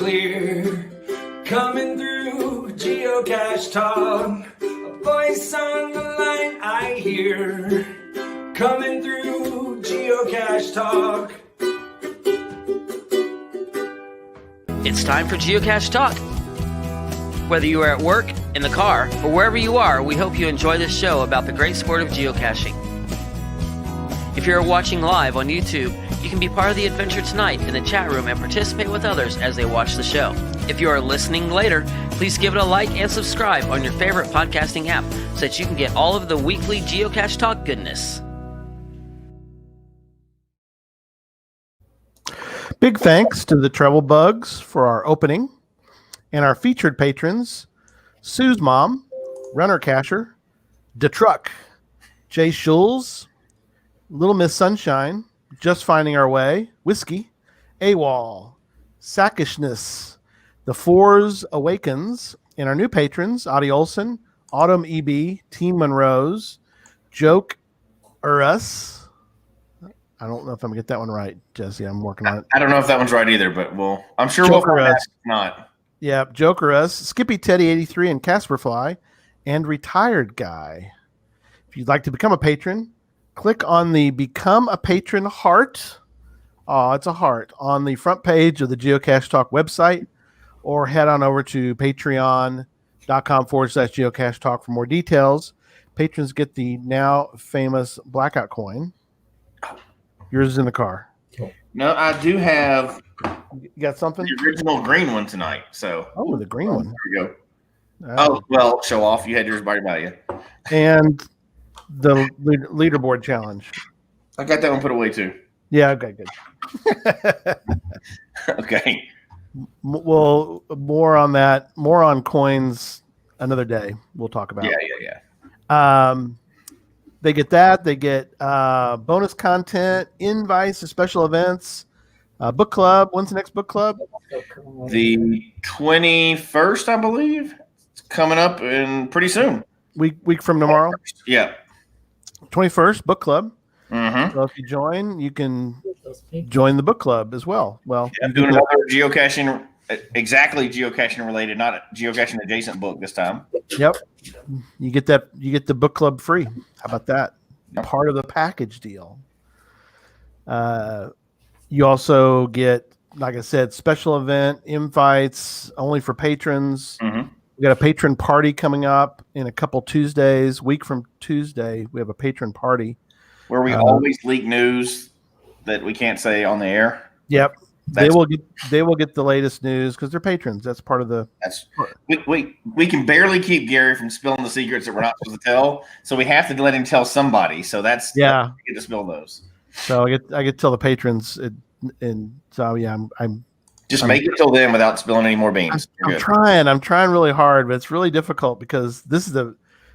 clear, coming through Geocache Talk. A voice on the line I hear, coming through Geocache Talk. It's time for Geocache Talk. Whether you are at work, in the car, or wherever you are, we hope you enjoy this show about the great sport of geocaching. If you're watching live on YouTube, you can be part of the adventure tonight in the chat room and participate with others as they watch the show. If you are listening later, please give it a like and subscribe on your favorite podcasting app so that you can get all of the weekly Geocache Talk goodness. Big thanks to the Travel Bugs for our opening and our featured patrons, Sue's Mom, Runner Casher, DeTruck, Jay Schulz, Little Miss Sunshine, Just Finding Our Way, Whiskey, AWOL, Sackishness, The Fours Awakens, and our new patrons, Adi Olson, Autumn EB, Team Monroe's, Joke Us. I don't know if I'm going to get that one right, Jesse. I'm working on it. I don't know if that one's right either, but I'm sure we'll find out if not. Yeah, Joker Us, Skippy Teddy 83 and Casperfly, and Retired Guy. If you'd like to become a patron, click on the Become a Patron heart. Oh, it's a heart on the front page of the Geocache Talk website, or head on over to patreon.com/Geocache Talk for more details. Patrons get the now famous blackout coin. Yours is in the car. No, I do have. You got something? The original green one tonight. So. Oh, the green one. There you go. Oh, well, show off. You had yours by you. And the leaderboard challenge. I got that one put away too. Yeah, okay, good. Okay. Well, more on that. More on coins another day. We'll talk about. Yeah. They get that. They get bonus content, invites to special events, book club. When's the next book club? The 21st, I believe. It's coming up in pretty soon. Week from tomorrow? Yeah. 21st, book club. Mm-hmm. So if you join, you can join the book club as well. Well, I'm doing another geocaching, exactly geocaching related, not a geocaching adjacent book this time. Yep. You get that. You get the book club free. How about that? Yep. Part of the package deal. You also get, like I said, special event invites only for patrons. Mm-hmm. We got a patron party coming up in a couple Tuesdays. Week from Tuesday, we have a patron party where we always leak news that we can't say on the air. Yep. They will get the latest news because they're patrons. That's part of the. We can barely keep Gary from spilling the secrets that we're not supposed to tell, so we have to let him tell somebody. So we get to spill those. So I get to tell the patrons, and so yeah, I'm make it till then without spilling any more beans. I'm trying really hard, but it's really difficult because this is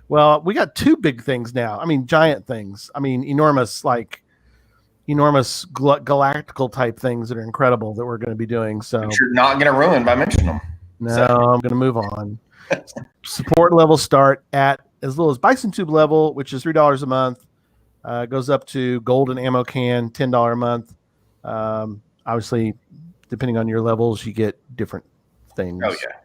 we got two big things now. I mean, giant things. I mean, enormous galactical type things that are incredible that we're going to be doing. So you're not going to ruin by mentioning them. No, I'm going to move on. Support levels start at as little as Bison Tube level, which is $3 a month. Goes up to Golden Ammo Can, $10 a month. Obviously, depending on your levels, you get different things. Oh yeah,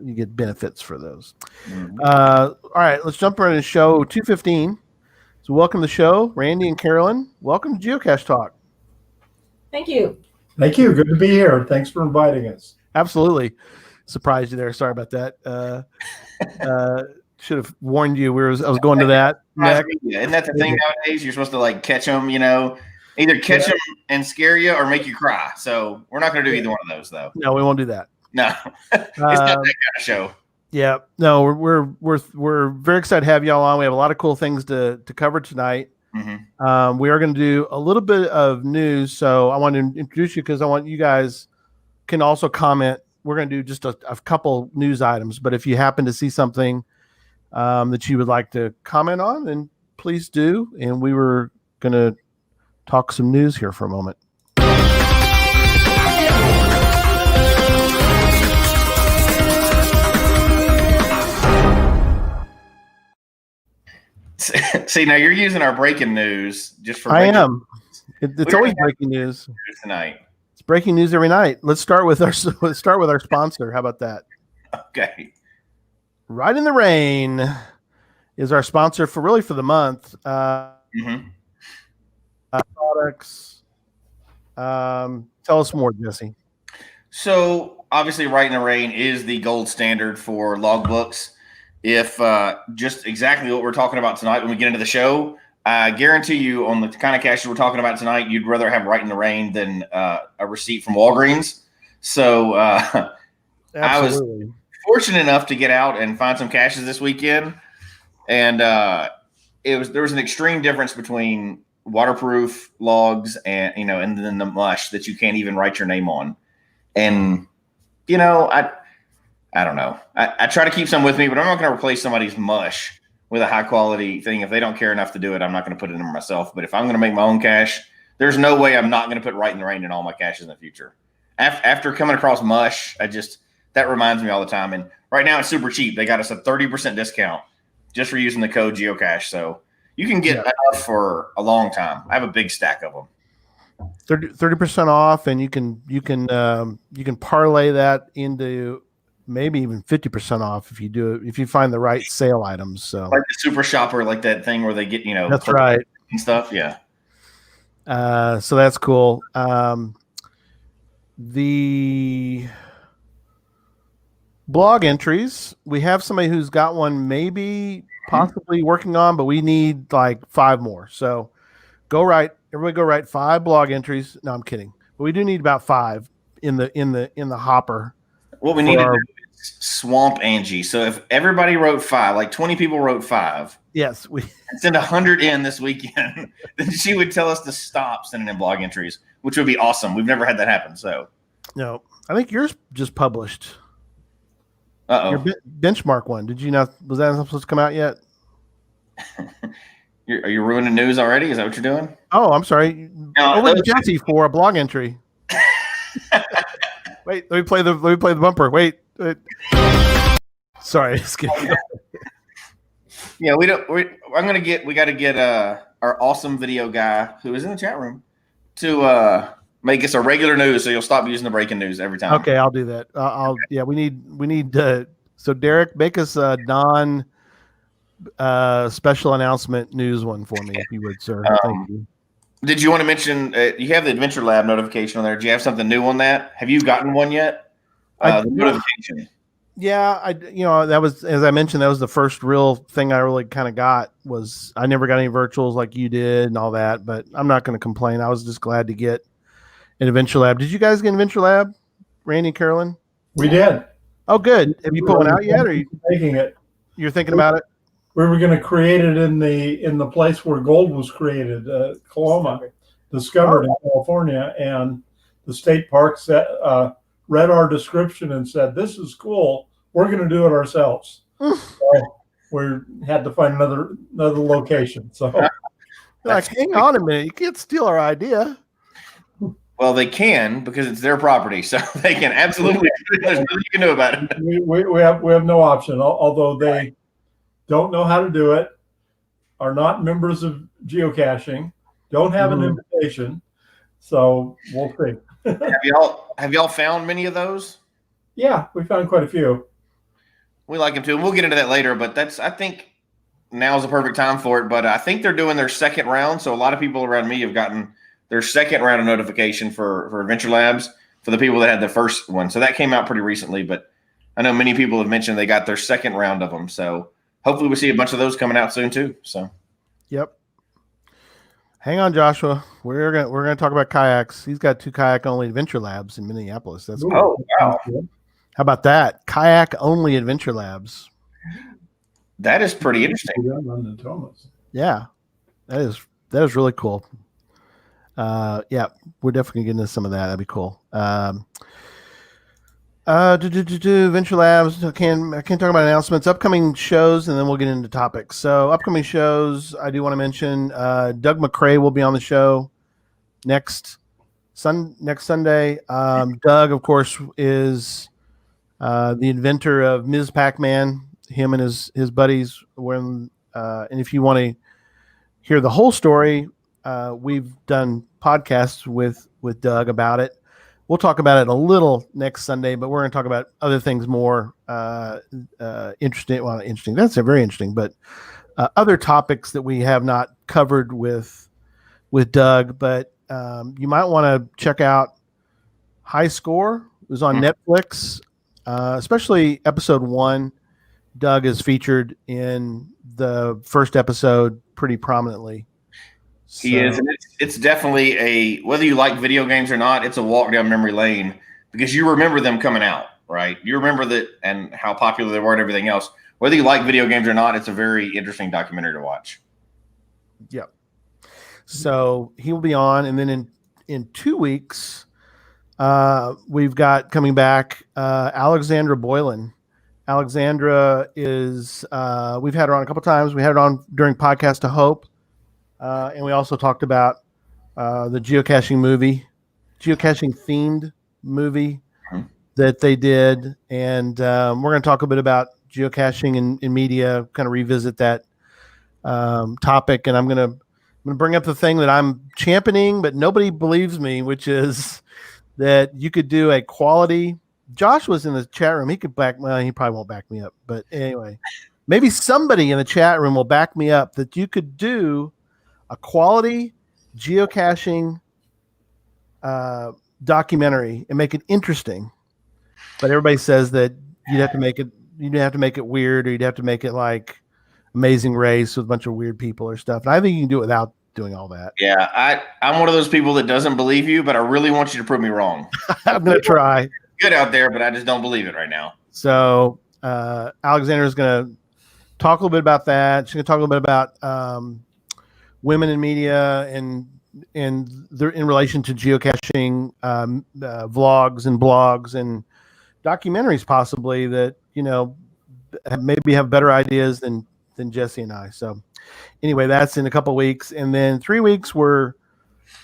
you get benefits for those. Mm-hmm. All right, let's jump right into show 215. So welcome to the show, Randy and Carolyn. Welcome to Geocache Talk. Thank you. Thank you. Good to be here. Thanks for inviting us. Absolutely. Surprised you there. Sorry about that. Should have warned you. I was going to that. Yeah, isn't that the thing nowadays? You're supposed to catch them, either catch them and scare you or make you cry. So we're not going to do either one of those, though. No, we won't do that. No, it's not that kind of show. Yeah, no, we're very excited to have y'all on. We have a lot of cool things to cover tonight. Mm-hmm. We are going to do a little bit of news, so I want to introduce you because I want you guys can also comment. We're going to do just a couple news items, but if you happen to see something that you would like to comment on, then please do. And we were going to talk some news here for a moment. See, now you're using our breaking news just for. I am. It's always breaking news tonight. breaking news every night. Let's start with our sponsor. How about that? Okay. Right in the Rain is our sponsor for the month. Products. Tell us more, Jesse. So obviously, Right in the Rain is the gold standard for logbooks. If just exactly what we're talking about tonight when we get into the show, I guarantee you on the kind of caches we're talking about tonight, you'd rather have Right in the Rain than a receipt from Walgreens. So I was fortunate enough to get out and find some caches this weekend, and there was an extreme difference between waterproof logs and and then the mush that you can't even write your name on. And I don't know. I try to keep some with me, but I'm not going to replace somebody's mush with a high quality thing. If they don't care enough to do it, I'm not going to put it in myself. But if I'm going to make my own cache, there's no way I'm not going to put Right in the Rain in all my caches in the future. After coming across mush, that reminds me all the time. And right now it's super cheap. They got us a 30% discount just for using the code Geocache. So you can get enough for a long time. I have a big stack of them. 30% off, and you can parlay that into maybe even 50% off if you find the right sale items. So like the Super Shopper, like that thing where they get that's right and stuff. Yeah. So that's cool. The blog entries, we have somebody who's got one maybe possibly working on, but we need like 5 more. So everybody go write 5 blog entries. No, I'm kidding. But we do need about 5 in the hopper. What we need to do is swamp Angie. So if everybody wrote 5, like 20 people wrote 5. Yes, and send 100 in this weekend, then she would tell us to stop sending in blog entries, which would be awesome. We've never had that happen. So no, I think yours just published. Your benchmark one. Did you not? Was that supposed to come out yet? Are you ruining news already? Is that what you're doing? Oh, I'm sorry. Over to Jesse for a blog entry. Wait, let me play the bumper. Wait. Sorry, just kidding. Yeah, we got to get our awesome video guy who is in the chat room to make us a regular news, so you'll stop using the breaking news every time. Okay, I'll do that. Yeah, we need. So Derek, make us a non special announcement news one for me, if you would, sir. Thank you. Did you want to mention you have the Adventure Lab notification on there? Do you have something new on that? Have you gotten one yet? The notification. Yeah, that was, as I mentioned, that was the first real thing I really kind of got. Was I never got any virtuals like you did and all that, but I'm not going to complain. I was just glad to get an Adventure Lab. Did you guys get an Adventure Lab, Randy and Carolyn? We did. Oh, good. Have you put one out yet, or are you making it? You're thinking about it? We were going to create it in the place where gold was created, Coloma, discovered in California, and the state park read our description and said, "This is cool. We're going to do it ourselves." So we had to find another location. So, like, hang on a minute, you can't steal our idea. Well, they can, because it's their property, so they can absolutely. There's nothing you can do about it. We have no option, although they don't know how to do it, are not members of geocaching, don't have an invitation, so we'll see. Have y'all found many of those? Yeah, we found quite a few. We like them too, and we'll get into that later. But I think now's the perfect time for it. But I think they're doing their second round, so a lot of people around me have gotten their second round of notification for Adventure Labs for the people that had the first one. So that came out pretty recently, but I know many people have mentioned they got their second round of them. So hopefully we see a bunch of those coming out soon too. So, yep. Hang on, Joshua. We're gonna talk about kayaks. He's got 2 kayak only Adventure Labs in Minneapolis. That's cool. Oh wow! How about that? Kayak only Adventure Labs. That is pretty interesting. Yeah, that is really cool. Yeah, we're definitely getting into some of that. That'd be cool. Adventure Labs. I can't talk about announcements, upcoming shows, and then we'll get into topics. So, upcoming shows, I do want to mention Doug McCrae will be on the show next Sunday. Doug, of course, is the inventor of Ms. Pac-Man. Him and his buddies. And if you want to hear the whole story, we've done podcasts with Doug about it. we'll talk about it a little next Sunday, but we're going to talk about other things more interesting. Well, not interesting. That's very interesting, but other topics that we have not covered with Doug. But you might want to check out High Score. It was on Netflix, especially episode 1. Doug is featured in the first episode pretty prominently. He is, and it's definitely whether you like video games or not, it's a walk down memory lane because you remember them coming out, right? You remember that and how popular they were and everything else. Whether you like video games or not, it's a very interesting documentary to watch. Yep. So he will be on, and then in 2 weeks, we've got coming back Alexandra Boylan. Alexandra is we've had her on a couple times. We had it on during Podcast to Hope. And we also talked about the geocaching themed movie that they did. And we're going to talk a bit about geocaching in media, kind of revisit that topic. And I'm going to bring up the thing that I'm championing, but nobody believes me, which is that you could do a quality. Josh was in the chat room. He could he probably won't back me up. But anyway, maybe somebody in the chat room will back me up that you could do a quality geocaching documentary and make it interesting, but everybody says that you'd have to make it weird, or you'd have to make it like Amazing Race with a bunch of weird people or stuff. And I think you can do it without doing all that. Yeah, I'm one of those people that doesn't believe you, but I really want you to prove me wrong. I'm gonna try. Good out there, but I just don't believe it right now. So Alexandra is gonna talk a little bit about that. She's gonna talk a little bit about women in media and they're in relation to geocaching, vlogs and blogs and documentaries, possibly, that maybe have better ideas than Jesse and I. So anyway, that's in a couple of weeks, and then 3 weeks we're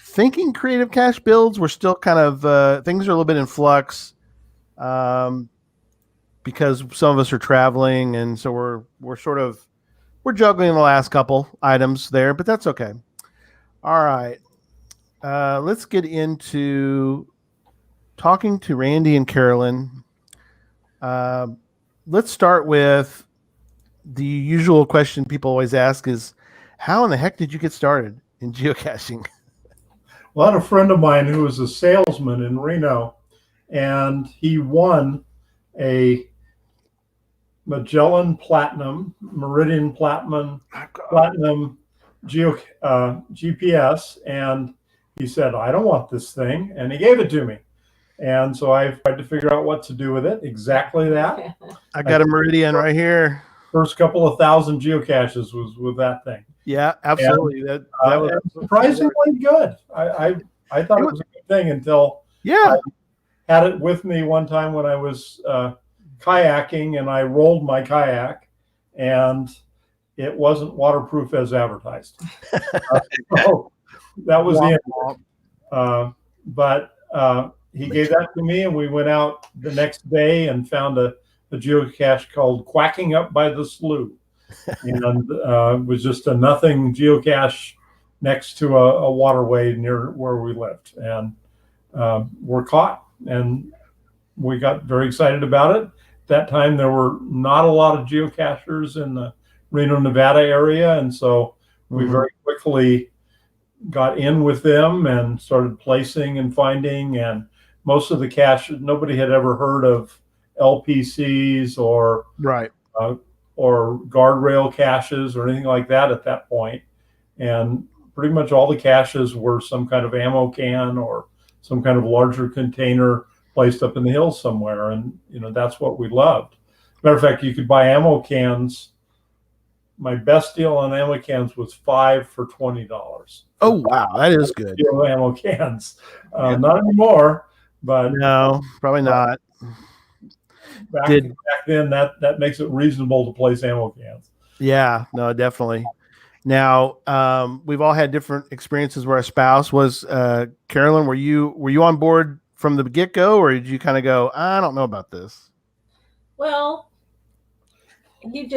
thinking creative cache builds. We're still kind of things are a little bit in flux because some of us are traveling, and so we're juggling the last couple items there, but that's okay. All right. Let's get into talking to Randy and Carolyn. Let's start with the usual question people always ask is, how in the heck did you get started in geocaching? Well, I had a friend of mine who was a salesman in Reno, and he won a Meridian Platinum GPS, and he said, I don't want this thing, and he gave it to me. And so I tried to figure out what to do with it. Exactly that. I got a Meridian right here. First couple of thousand geocaches was with that thing. Yeah, absolutely. And, that was surprisingly good. I thought it was a good thing until I had it with me one time when I was kayaking, and I rolled my kayak, and it wasn't waterproof as advertised. So that was the end. But he gave that to me, and we went out the next day and found a geocache called Quacking Up by the Slough. And it was just a nothing geocache next to a waterway near where we lived. And we're caught, and we got very excited about it. At that time, there were not a lot of geocachers in the Reno, Nevada area, and so we very quickly got in with them and started placing and finding. And most of the caches, nobody had ever heard of LPCs or guardrail caches or anything like that at that point. And pretty much all the caches were some kind of ammo can or some kind of larger container placed up in the hills somewhere. And, that's what we loved. Matter of fact, you could buy ammo cans. My best deal on ammo cans was 5 for $20. Oh, wow. That is good. Ammo cans. Not anymore, but no, probably not. Back then, that makes it reasonable to place ammo cans. Yeah, no, definitely. Now, we've all had different experiences where a spouse was. Carolyn, were you on board from the get-go, or did you kind of go, I don't know about this? Well, he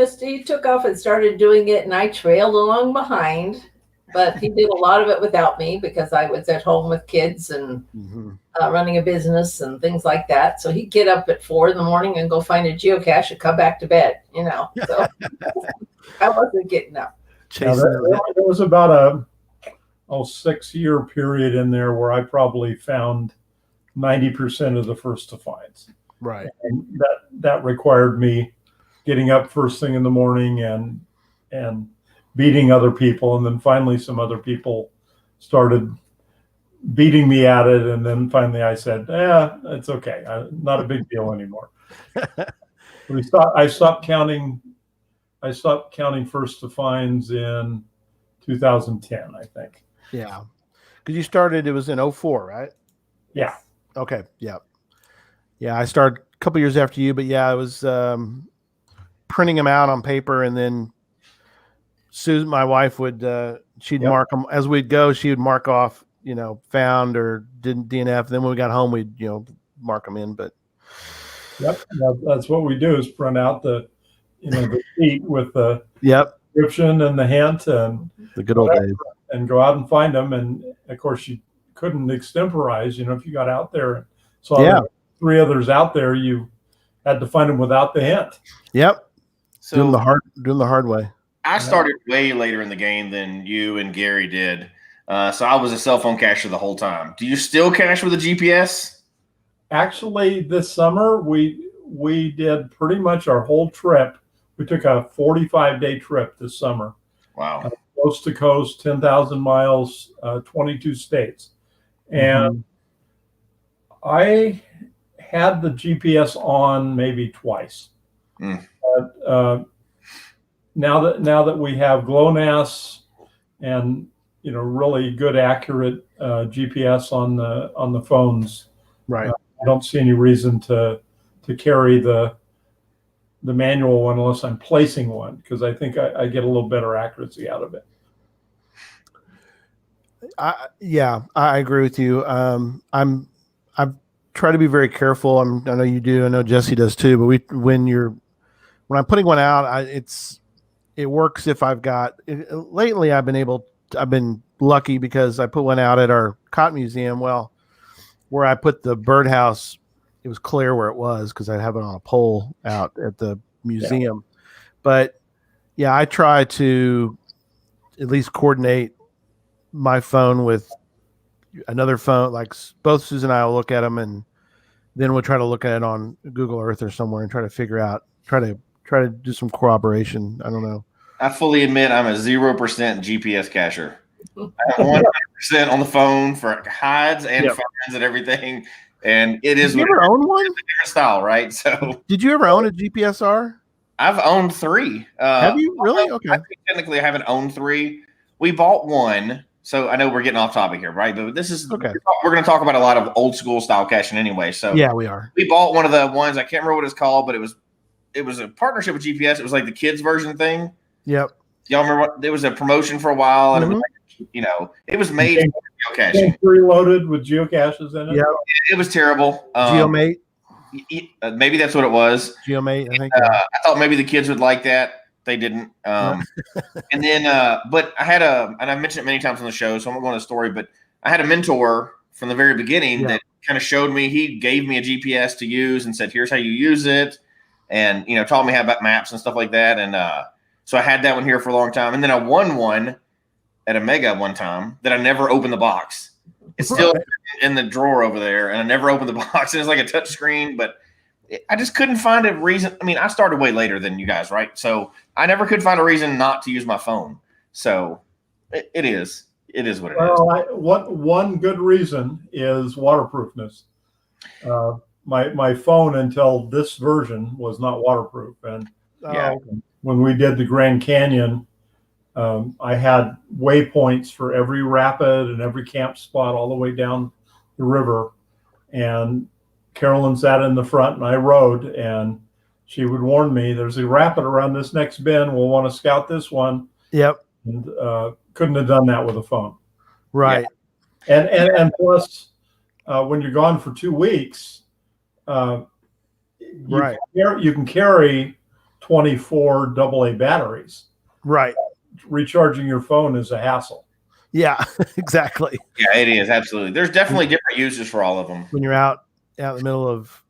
took off and started doing it, and I trailed along behind. but he did a lot of it without me because I was at home with kids and running a business and things like that. So he'd get up at 4 in the morning and go find a geocache and come back to bed, So I wasn't getting up. There was about a 6-year period in there where I probably found 90% of the first to finds. Right. And that required me getting up first thing in the morning and beating other people. And then finally some other people started beating me at it. And then finally I said, it's okay. Not a big deal anymore. I stopped counting first to finds in 2010, I think. Yeah. Because you started, it was in 2004, right? Yeah. Okay. Yeah. Yeah. I started a couple years after you, but yeah, I was printing them out on paper, and then Susan, my wife, would she'd mark them as we'd go. She would mark off, found or didn't DNF. Then when we got home, we'd mark them in. But that's what we do, is print out the the sheet with the description and the hint and the good old days, and go out and find them. And of course, you couldn't extemporize. If you got out there and saw 3 others out there, you had to find them without the hint. Yep. So doing the hard way. I started way later in the game than you and Gary did. So I was a cell phone cacher the whole time. Do you still cache with a GPS? Actually, this summer we did pretty much our whole trip. We took a 45-day trip this summer. Wow. Coast to coast, 10,000 miles, 22 states. And I had the GPS on maybe twice. But now that we have GLONASS and really good, accurate GPS on the phones, right? I don't see any reason to carry the manual one unless I'm placing one, because I think I get a little better accuracy out of it. I agree with you. I've tried to be very careful. I know you do. I know Jesse does too. But when I'm putting one out, it works if I've got. Lately, I've been lucky because I put one out at our cotton museum. Well, where I put the birdhouse, it was clear where it was because I have it on a pole out at the museum. Yeah. But yeah, I try to at least coordinate my phone with another phone. Like both Susan and I will look at them, and then we'll try to look at it on Google Earth or somewhere and try to figure out, try to do some corroboration. I don't know. I fully admit I'm a 0% GPS cacher. I'm 100% on the phone for hides and finds and everything. And it is. Did you ever own one? It's a different style, right? So. Did you ever own a GPSR? I've owned 3. Have you really? Okay. I think technically I haven't owned 3. We bought one. So I know we're getting off topic here, right? But this is okay. We're going to talk about a lot of old school style caching anyway. So yeah, we are. We bought one of the ones, I can't remember what it's called, but it was a partnership with GPS. It was like the kids version thing. Yep. Y'all remember there was a promotion for a while, and it was like, it was made for geocaching. Preloaded with geocaches in it. Yeah, it was terrible. GeoMate. Maybe that's what it was. GeoMate, I think. I thought maybe the kids would like that. They didn't. And then, but I had and I mentioned it many times on the show, so I'm not going to the story, but I had a mentor from the very beginning that kind of showed me. He gave me a GPS to use and said, "Here's how you use it," and taught me how about maps and stuff like that. And so I had that one here for a long time, and then I won one at a mega one time that I never opened the box. It's still in the drawer over there, and I never opened the box. And it's like a touch screen, but I just couldn't find a reason. I mean, I started way later than you guys, right? So I never could find a reason not to use my phone. So it is what it is. One good reason is waterproofness. My phone until this version was not waterproof. And when we did the Grand Canyon, I had waypoints for every rapid and every camp spot all the way down the river. And Carolyn sat in the front and I rode, and she would warn me, there's a rapid around this next bend. We'll want to scout this one. Yep. And couldn't have done that with a phone. Right. Yeah. And plus, when you're gone for 2 weeks, you can carry 24 AA batteries. Right. Recharging your phone is a hassle. Yeah, exactly. Yeah, it is absolutely. There's definitely different uses for all of them. When you're out in the middle of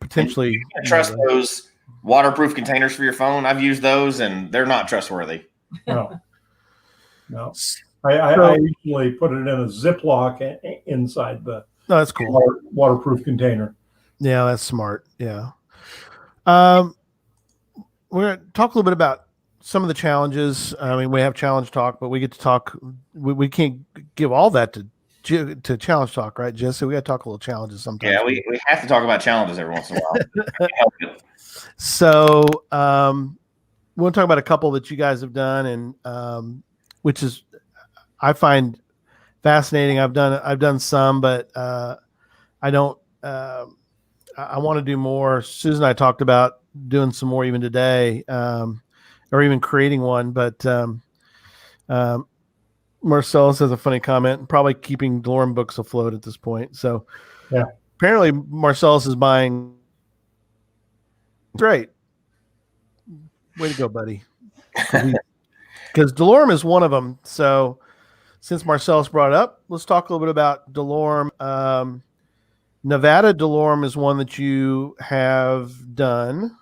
potentially You can't trust those waterproof containers for your phone. I've used those, and they're not trustworthy. No. I usually put it in a Ziploc inside the that's cool. Waterproof container. Yeah, that's smart. Yeah. We're going to talk a little bit about some of the challenges. I mean, we have challenge talk, but we get to talk. We can't give all that to challenge talk, right, Jesse? We got to talk a little challenges sometimes. Yeah, we have to talk about challenges every once in a while. So we'll talk about a couple that you guys have done, and which is I find fascinating. I've done some, but I don't. I want to do more. Susan and I talked about doing some more even today, or even creating one. But Marcellus has a funny comment, probably keeping DeLorme books afloat at this point. So yeah, apparently Marcellus is buying. Great. Way to go, buddy. Because DeLorme is one of them. So since Marcellus brought it up, let's talk a little bit about DeLorme. Nevada DeLorme is one that you have done.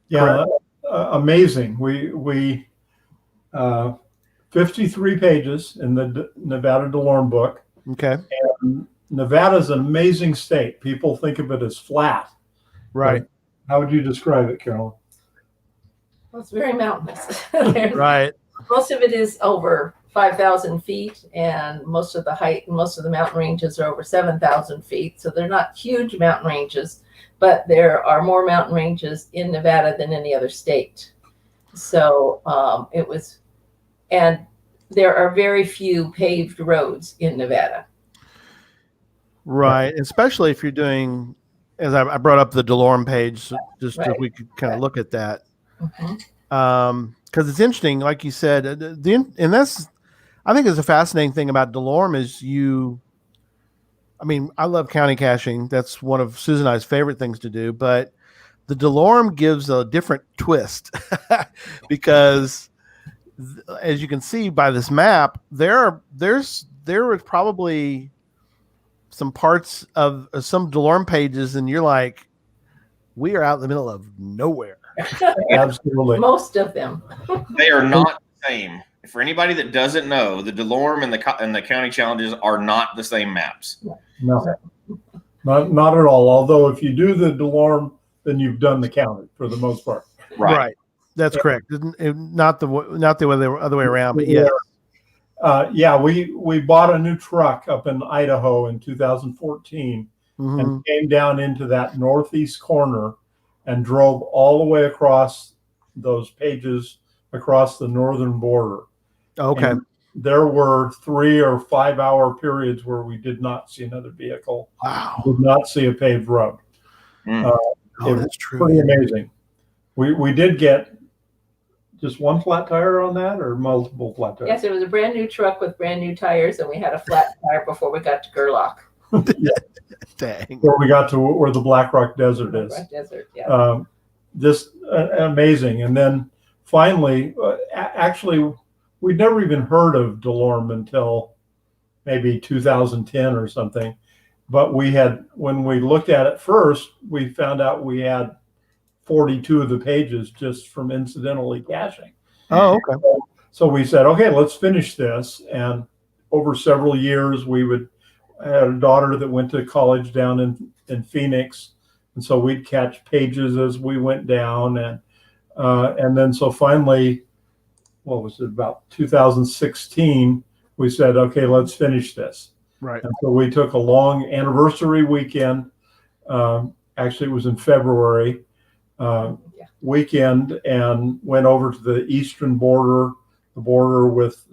Yeah, amazing. We 53 pages in the Nevada DeLorme book. Okay. And Nevada's an amazing state. People think of it as flat. Right. How would you describe it, Carolyn? Well, it's very mountainous. Right. Most of it is over 5,000 feet, and most of the mountain ranges are over 7,000 feet. So they're not huge mountain ranges, but there are more mountain ranges in Nevada than any other state. So and there are very few paved roads in Nevada. Right. Especially if you're doing, as I brought up the DeLorme page, just so we could kind of look at that. Because it's interesting, like you said, and that's, I think, is a fascinating thing about DeLorme is I love county caching. That's one of Susan and I's favorite things to do, but the DeLorme gives a different twist because as you can see by this map, there was probably some parts of some DeLorme pages, and you're like, we are out in the middle of nowhere. Absolutely. Most of them. They are not the same. For anybody that doesn't know, the DeLorme and the county challenges are not the same maps. No, not at all. Although if you do the DeLorme, then you've done the county for the most part. Right. That's correct. Not the other way around, but yeah. We bought a new truck up in Idaho in 2014 and came down into that northeast corner and drove all the way across those pages across the northern border. Okay. And there were 3 or 5 hour periods where we did not see another vehicle. Wow. Did not see a paved road. That's true. Pretty amazing. We did get just one flat tire on that, or multiple flat tires? Yes, it was a brand new truck with brand new tires, and we had a flat tire before we got to Gerlach. Dang. Where we got to where the Black Rock Desert is. Black Desert, yeah. Just amazing. And then finally, actually, we'd never even heard of DeLorme until maybe 2010 or something. But when we looked at it first, we found out we had 42 of the pages just from incidentally caching. Oh, okay. So we said, okay, let's finish this. And over several years, I had a daughter that went to college down in Phoenix. And so we'd catch pages as we went down. And then so finally, what was it, about 2016, we said, okay, let's finish this. Right. And so we took a long anniversary weekend. Actually, it was in February weekend, and went over to the eastern border, the border with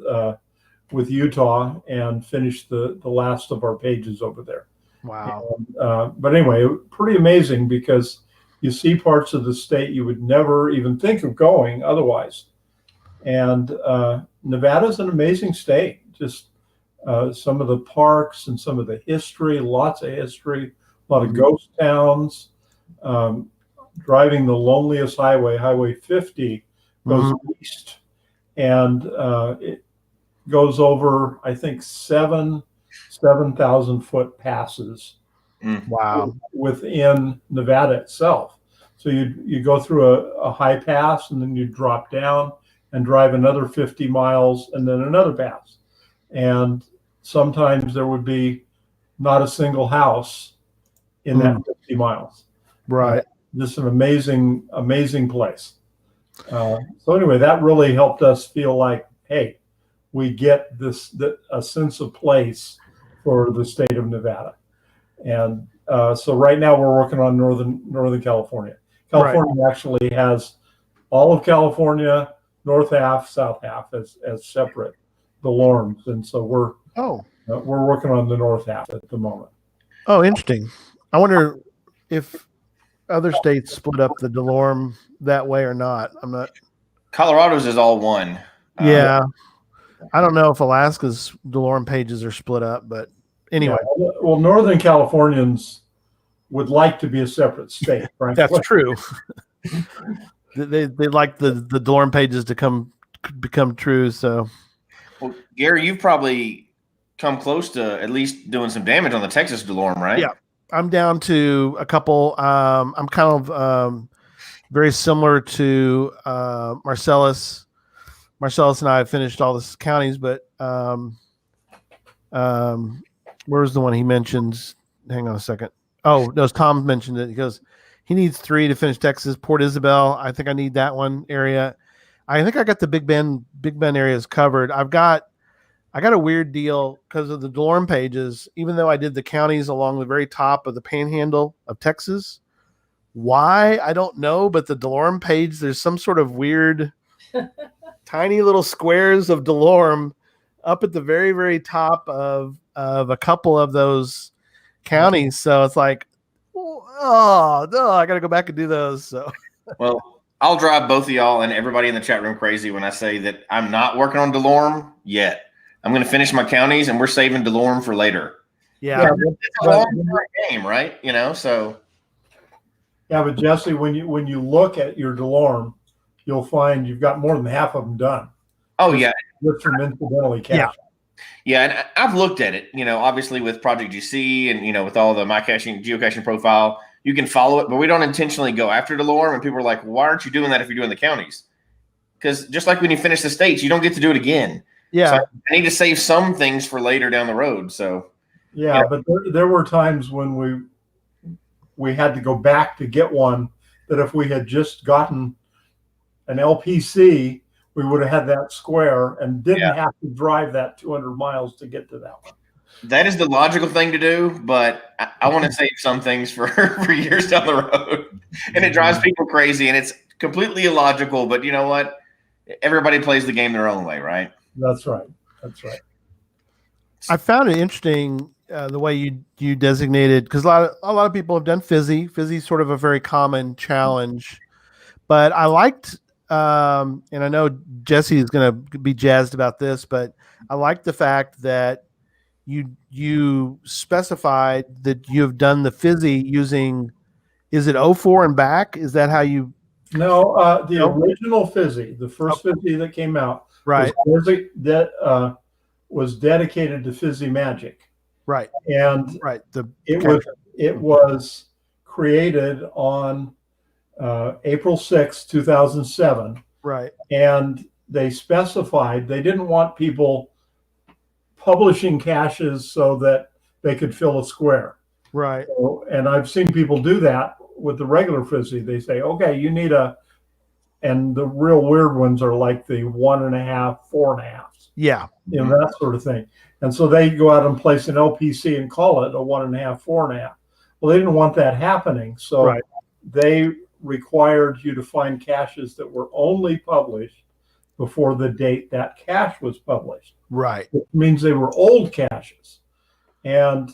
Utah, and finished the last of our pages over there. Wow. And, but anyway, pretty amazing because you see parts of the state you would never even think of going otherwise. And Nevada's an amazing state. Just some of the parks and some of the history, lots of history, a lot of ghost towns. Driving the loneliest highway, Highway 50, goes east. And goes over, I think, 7,000-foot passes Wow. within Nevada itself. So you go through a high pass, and then you drop down and drive another 50 miles and then another pass. And sometimes there would be not a single house in that 50 miles. Right. Just an amazing, amazing place. So anyway, that really helped us feel like, hey, we get a sense of place for the state of Nevada. And so right now we're working on Northern California. California actually has all of California, north half, south half as separate DeLormes. And so we're working on the north half at the moment. Oh, interesting. I wonder if other states split up the DeLorme that way or not. I'm not. Colorado's is all one. Yeah. I don't know if Alaska's DeLorme pages are split up, but anyway. Yeah. Well, Northern Californians would like to be a separate state, right? That's true. They like the DeLorme pages to become true. So, well, Gary, you've probably come close to at least doing some damage on the Texas DeLorme, right? Yeah, I'm down to a couple. I'm kind of very similar to Marcellus. Marcellus and I have finished all the counties, but where's the one he mentions? Hang on a second. Oh, no, Tom mentioned it. He goes, he needs 3 to finish Texas. Port Isabel, I think I need that one area. I think I got the Big Bend areas covered. I got a weird deal because of the DeLorme pages, even though I did the counties along the very top of the panhandle of Texas. Why? I don't know, but the DeLorme page, there's some sort of weird tiny little squares of DeLorme up at the very, very top of a couple of those counties. So it's like, oh no, I got to go back and do those. So, well, I'll drive both of y'all and everybody in the chat room crazy when I say that I'm not working on DeLorme yet. I'm going to finish my counties, and we're saving DeLorme for later. Yeah, it's a long game, right? You know, so. Yeah, but Jesse, when you look at your DeLorme, you'll find you've got more than half of them done. Oh yeah, with some incidentally cash. Yeah, and I've looked at it. You know, obviously with Project GC and with all the geocaching profile, you can follow it, but we don't intentionally go after DeLorme. And people are like, "Why aren't you doing that if you're doing the counties?" Because just like when you finish the states, you don't get to do it again. Yeah, so I need to save some things for later down the road. So yeah, but there were times when we had to go back to get one that if we had just gotten an LPC, we would have had that square and didn't have to drive that 200 miles to get to that one. That is the logical thing to do, but I want to save some things for years down the road. And it drives people crazy, and it's completely illogical, but you know what? Everybody plays the game their own way, right? That's right. That's right. I found it interesting the way you designated, because a lot of people have done Fizzy. Fizzy's sort of a very common challenge, but I liked, and I know Jesse is going to be jazzed about this, but I like the fact that you specified that you have done the Fizzy using, is it 04 and back? Is that how you? No, the original Fizzy, the first Fizzy that came out, right, was dedicated to Fizzy Magic. Right. And right. It was created on April 6, 2007. Right. And they specified they didn't want people publishing caches so that they could fill a square. Right. So, and I've seen people do that with the regular Fizzy. They say, okay, you need and the real weird ones are like the 1.5, 4.5. Yeah. That sort of thing. And so they go out and place an LPC and call it a 1.5, 4.5. Well, they didn't want that happening. So they required you to find caches that were only published before the date that cache was published. Right. Which means they were old caches. And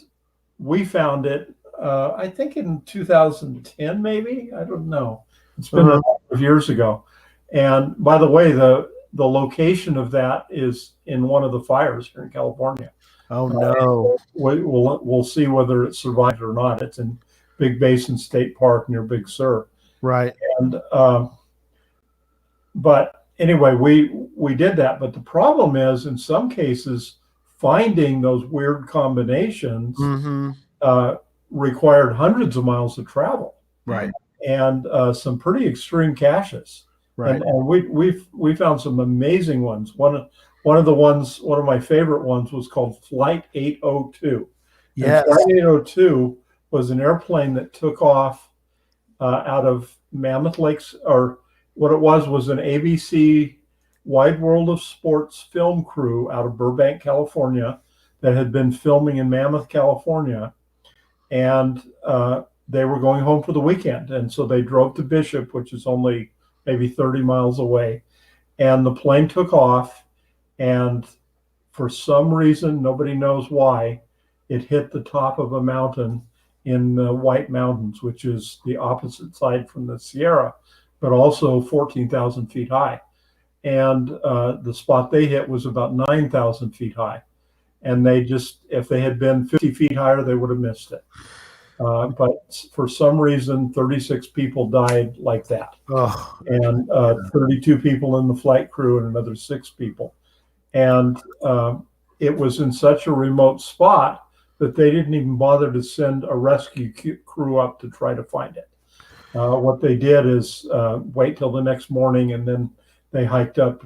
we found it, I think in 2010, maybe. I don't know. It's been a number of years ago. And by the way, the location of that is in one of the fires here in California. Oh no! We'll see whether it survived or not. It's in Big Basin State Park near Big Sur. Right. And but anyway, we we did that. But the problem is, in some cases, finding those weird combinations required hundreds of miles of travel. Right. And some pretty extreme caches. Right. And we found some amazing ones. One of my favorite ones was called Flight 802. Yes. And Flight 802 was an airplane that took off out of Mammoth Lakes, or what it was an ABC Wide World of Sports film crew out of Burbank, California, that had been filming in Mammoth, California. And they were going home for the weekend. And so they drove to Bishop, which is only maybe 30 miles away. And the plane took off. And for some reason, nobody knows why, it hit the top of a mountain in the White Mountains, which is the opposite side from the Sierra, but also 14,000 feet high. And the spot they hit was about 9,000 feet high. And if they had been 50 feet higher, they would have missed it. But for some reason, 36 people died like that. Oh, and 32 people in the flight crew and another 6 people. And it was in such a remote spot that they didn't even bother to send a rescue crew up to try to find it. What they did is wait till the next morning, and then they hiked up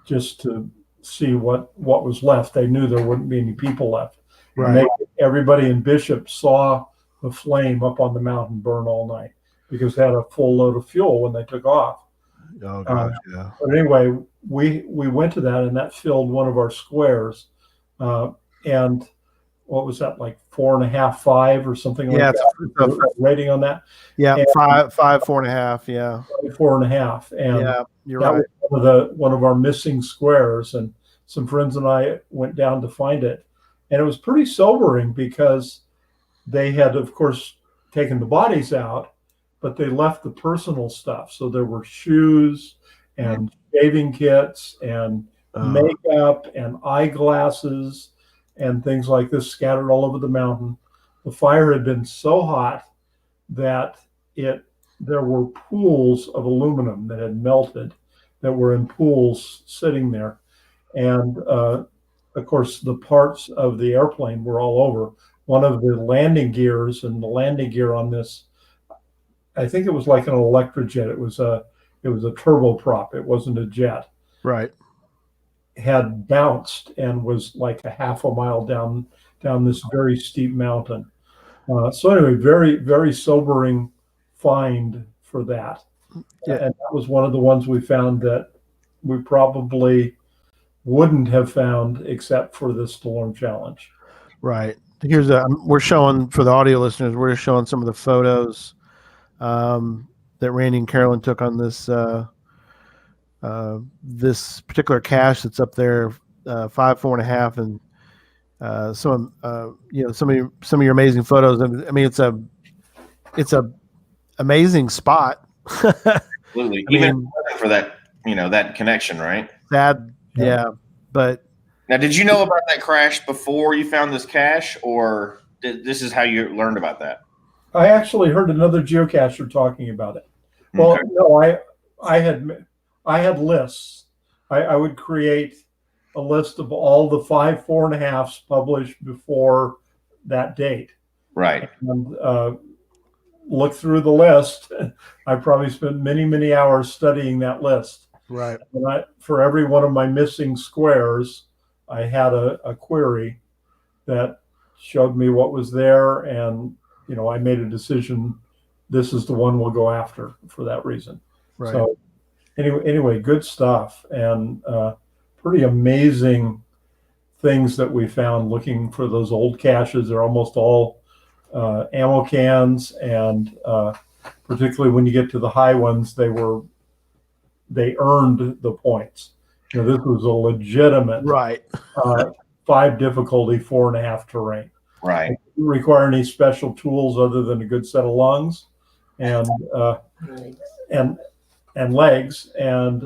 just to see what was left. They knew there wouldn't be any people left. right. And everybody in Bishop saw the flame up on the mountain burn all night because they had a full load of fuel when they took off. Oh gosh, yeah. But anyway, we went to that, and that filled one of our squares. And what was that, like 4.5, 5 or something like that? Rating on that? Yeah, and 5, 4.5. Yeah, 4.5. And yeah, you're that right. was one of our missing squares, and some friends and I went down to find it. And it was pretty sobering because they had, of course, taken the bodies out, but they left the personal stuff. So there were shoes and shaving kits and makeup and eyeglasses and things like this scattered all over the mountain. The fire had been so hot that there were pools of aluminum that had melted that were in pools sitting there. And of course, the parts of the airplane were all over. One of the landing gears, and the landing gear on this, I think it was like an electrojet. It was a turboprop. It wasn't a jet. Right. Had bounced and was like a half a mile down this very steep mountain. So anyway, very, very sobering find for that. Yeah. And that was one of the ones we found that we probably wouldn't have found except for the storm challenge. Right. We're showing, for the audio listeners, we're just showing some of the photos that Randy and Carolyn took on this this particular cache that's up there, 5, 4.5, and some of your amazing photos. I mean, it's a amazing spot. Absolutely. Even for that, that connection, right? Sad, yeah. But now, did you know about that crash before you found this cache, or this is how you learned about that? I actually heard another geocacher talking about it. Well, no, I had lists. I would create a list of all the 5 4.5s published before that date. Right. And look through the list. I probably spent many, many hours studying that list. right. And for every one of my missing squares, I had a query that showed me what was there, and I made a decision. This is the one we'll go after for that reason. Right. So anyway, good stuff, and pretty amazing things that we found looking for those old caches. They're almost all ammo cans, and particularly when you get to the high ones, they earned the points. This was a legitimate Right. 5 difficulty, 4.5 terrain. Right. It didn't require any special tools other than a good set of lungs and legs. And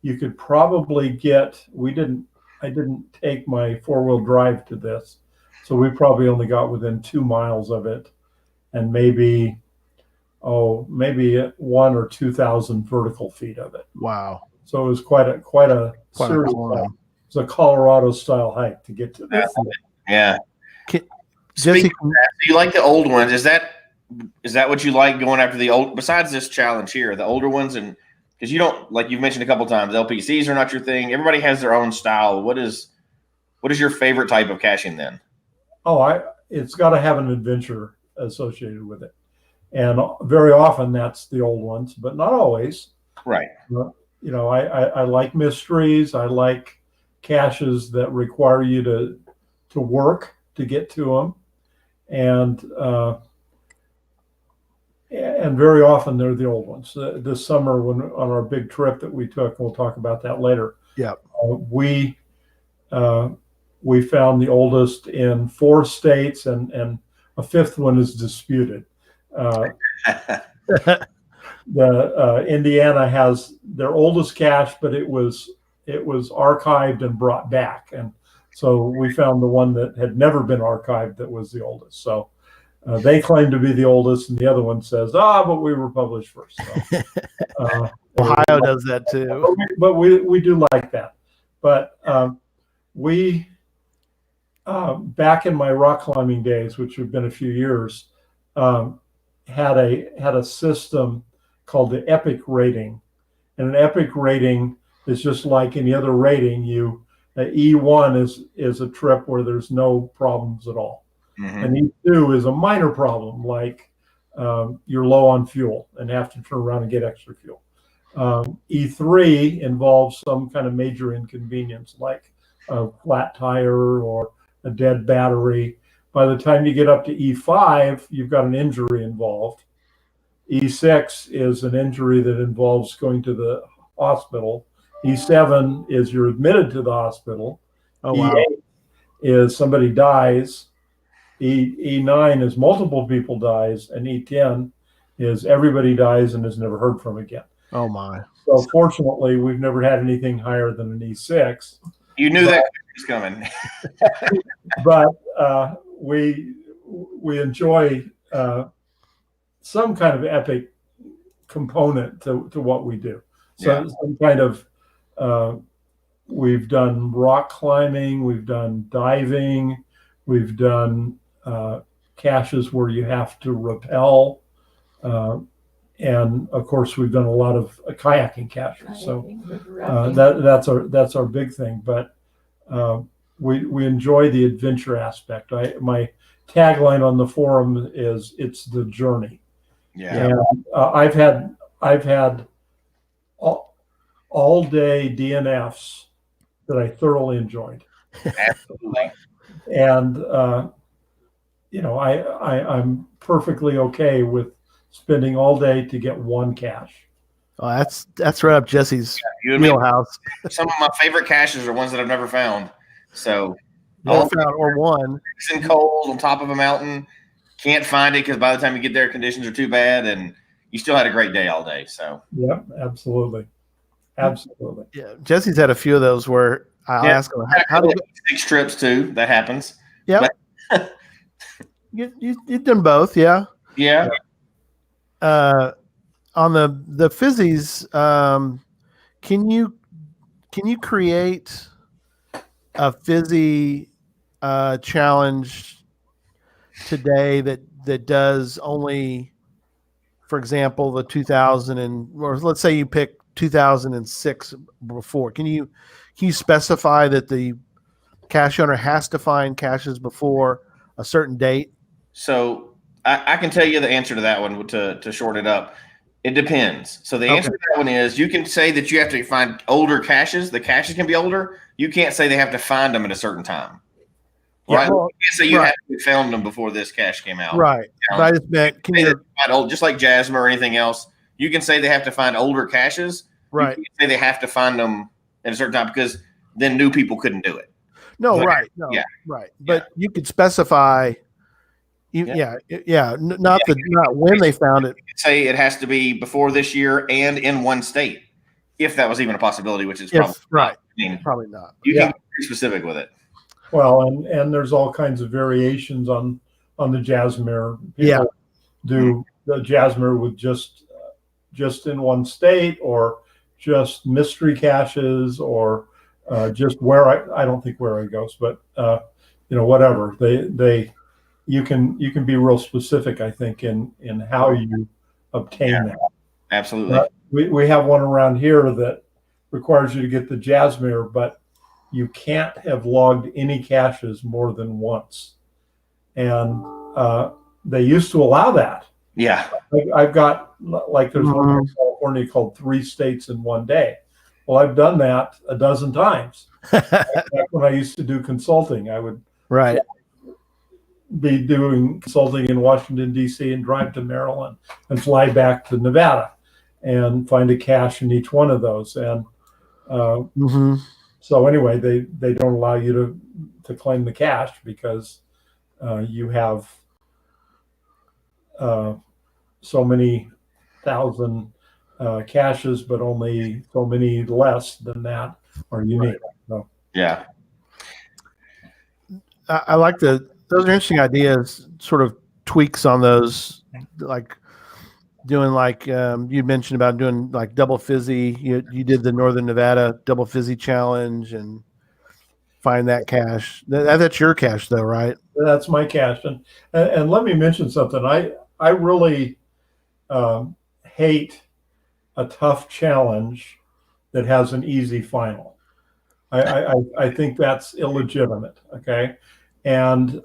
you could probably get. I didn't take my 4-wheel drive to this, so we probably only got within 2 miles of it, and maybe 1,000 or 2,000 vertical feet of it. Wow. So it was quite a serious climb. hike. It's a Colorado style hike to get to this. Yeah. Jesse, Speaking of that, do you like the old ones? Is that what you like going after the old? Besides this challenge here, the older ones, and because you don't, like you've mentioned a couple of times, LPCs are not your thing. Everybody has their own style. What is your favorite type of caching then? It's got to have an adventure associated with it, and very often that's the old ones, but not always. Right. I like mysteries. I like caches that require you to work to get to them, and very often they're the old ones. This summer, when on our big trip that we took, we'll talk about that later. Yeah, we found the oldest in 4 states, and a 5th one is disputed. Indiana has their oldest cache, but it was archived and brought back, and so we found the one that had never been archived that was the oldest. So they claim to be the oldest, and the other one says, but we were published first. So, Ohio does that too. But we do like that. But we back in my rock climbing days, which have been a few years, had a system called the epic rating, and an epic rating is just like any other rating. E1 is a trip where there's no problems at all, and E2 is a minor problem, like you're low on fuel and have to turn around and get extra fuel. E3 involves some kind of major inconvenience, like a flat tire or a dead battery. By the time you get up to E5, you've got an injury involved. E6 is an injury that involves going to the hospital. E7 is you're admitted to the hospital. Oh, wow. E8 is somebody dies. E9 is multiple people dies, and E10 is everybody dies and is never heard from again. Oh my! So fortunately, we've never had anything higher than an E6. You knew that was coming. But we enjoy some kind of epic component to what we do. So some kind of we've done rock climbing, we've done diving, we've done caches where you have to rappel, and of course we've done a lot of kayaking caches. So that's our big thing. But we enjoy the adventure aspect. My tagline on the forum is "It's the journey." Yeah. And I've had all day DNFs that I thoroughly enjoyed. Absolutely. And I'm perfectly okay with spending all day to get one cache. Oh, that's right up Jesse's wheelhouse. Some of my favorite caches are ones that I've never found. So or one. It's in cold on top of a mountain. Can't find it because by the time you get there, conditions are too bad, and you still had a great day all day. So yeah, absolutely. Yeah, Jesse's had a few of those where I'll ask him how do 6 trips too. That happens. Yeah, you've done both, yeah. Yeah. On the fizzies, can you create a fizzy challenge today that does only, for example, the 2000 or let's say you pick 2006 before? Can you specify that the cache owner has to find caches before a certain date? So I can tell you the answer to that one to short it up. It depends. So the answer to that one is you can say that you have to find older caches. The caches can be older. You can't say they have to find them at a certain time. Right? Yeah, well, you can't say you have to found them before this cache came out. Right. But I just meant, just like Jasmine or anything else, you can say they have to find older caches. Right. You can't say they have to find them at a certain time because then new people couldn't do it. No, But, right. No, yeah. right. But you could specify. Not when they found it. You could say it has to be before this year and in one state, if that was even a possibility, which is probably right. Not. Probably not. You can be pretty specific with it. Well, and there's all kinds of variations on the Jasmine. People do the Jasmine with just in one state, or just mystery caches or just where I don't think where it goes, but whatever you can be real specific, I think, in how you obtain that. Absolutely. We have one around here that requires you to get the Jasmine, but you can't have logged any caches more than once. And they used to allow that. Yeah. I've got, like, there's one in California called 3 states in one day. Well, I've done that a dozen times. Back when I used to do consulting, I would be doing consulting in Washington, D.C. and drive to Maryland and fly back to Nevada and find a cache in each one of those. And so anyway, they don't allow you to claim the cache because you have so many thousand caches, but only so many less than that are unique. So. Yeah. I like those are interesting ideas, sort of tweaks on those, like doing you mentioned about doing like double fizzy. You did the Northern Nevada double fizzy challenge and find that cache. That's your cache though, right? That's my cache. And let me mention something. I really hate a tough challenge that has an easy final. I think that's illegitimate. Okay. And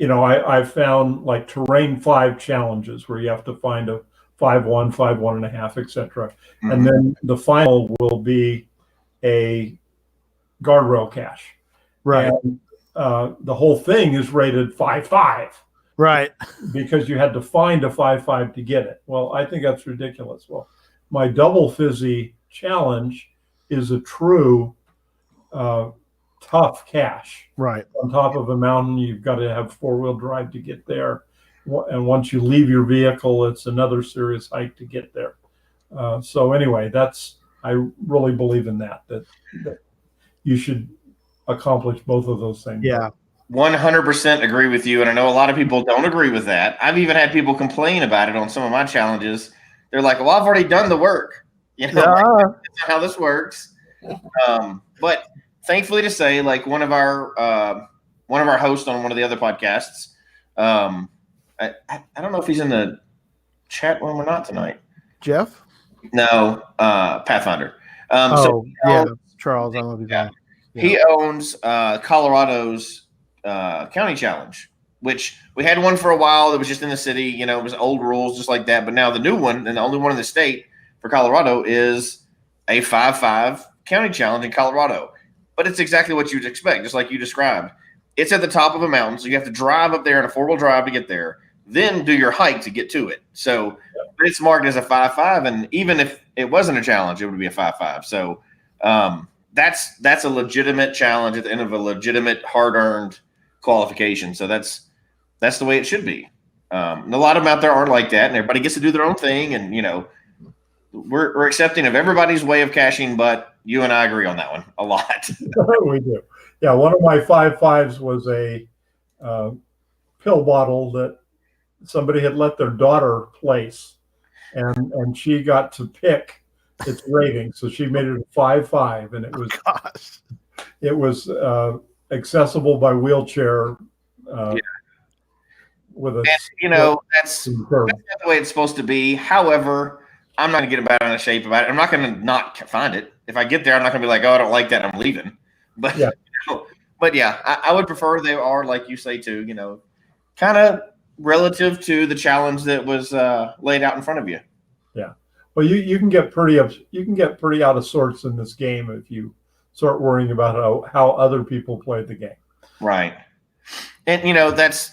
I've found like terrain 5 challenges where you have to find a 5-1, 5-1.5, etc. And then the final will be a guardrail cache. Right. And the whole thing is rated 5.5. Right. Because you had to find a 5.5 to get it. Well, I think that's ridiculous. Well, my double fizzy challenge is a true tough cache. Right. On top of a mountain, you've got to have 4-wheel drive to get there. And once you leave your vehicle, it's another serious hike to get there. So anyway, I really believe in that you should accomplish both of those things. Yeah. 100% agree with you. And I know a lot of people don't agree with that. I've even had people complain about it on some of my challenges. They're like, well, I've already done the work. That's not how this works. But thankfully to say, like one of our hosts on one of the other podcasts, I don't know if he's in the chat room or not tonight. Jeff? No, Pathfinder. Charles. I don't know if he's on. Yeah. He owns Colorado's county challenge, which we had one for a while that was just in the city. It was old rules just like that. But now the new one, and the only one in the state for Colorado, is a 5.5 county challenge in Colorado. But it's exactly what you'd expect, just like you described. It's at the top of a mountain, so you have to drive up there in a 4-wheel drive to get there, then do your hike to get to it. So it's marked as a 5.5, and even if it wasn't a challenge, it would be a 5.5. So that's a legitimate challenge at the end of a legitimate, hard-earned qualification. So that's the way it should be. And a lot of them out there aren't like that, and everybody gets to do their own thing. And we're accepting of everybody's way of caching, but you and I agree on that one a lot. We do. Yeah, one of my 5.5s was a pill bottle that somebody had let their daughter place, and she got to pick its rating, so she made it a 5.5, and it was accessible by wheelchair. With a that's the way it's supposed to be. However, I'm not gonna get bad out of shape about it. I'm not gonna not find it. If I get there, I'm not gonna be like, oh, I don't like that, I'm leaving. But I would prefer they are, like you say too, kind of relative to the challenge that was laid out in front of you. Yeah. Well, you can get pretty out of sorts in this game if you start worrying about how other people play the game. Right. And that's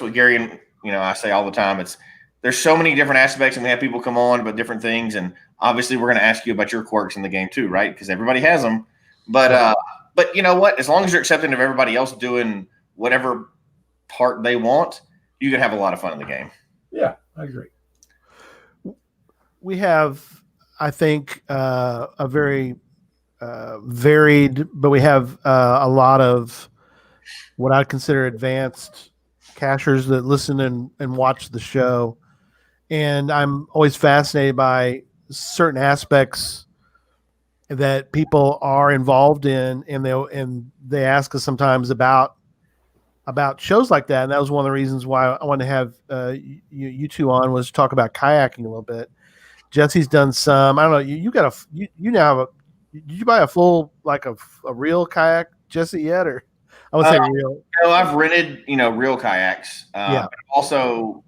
what Gary and I say all the time. There's so many different aspects, and we have people come on about different things, and obviously we're going to ask you about your quirks in the game too, right? Because everybody has them. But you know what? As long as you're accepting of everybody else doing whatever part they want, you can have a lot of fun in the game. Yeah, I agree. We have, I think, a very varied, but we have a lot of what I'd consider advanced cachers that listen and watch the show. And I'm always fascinated by certain aspects that people are involved in, and they ask us sometimes about shows like that. And that was one of the reasons why I wanted to have you two on, was to talk about kayaking a little bit. Jesse's done some. I don't know. You now have did you buy a full, like a real kayak, Jesse, yet? Or I would say real. I've rented, real kayaks. Yeah. But I've also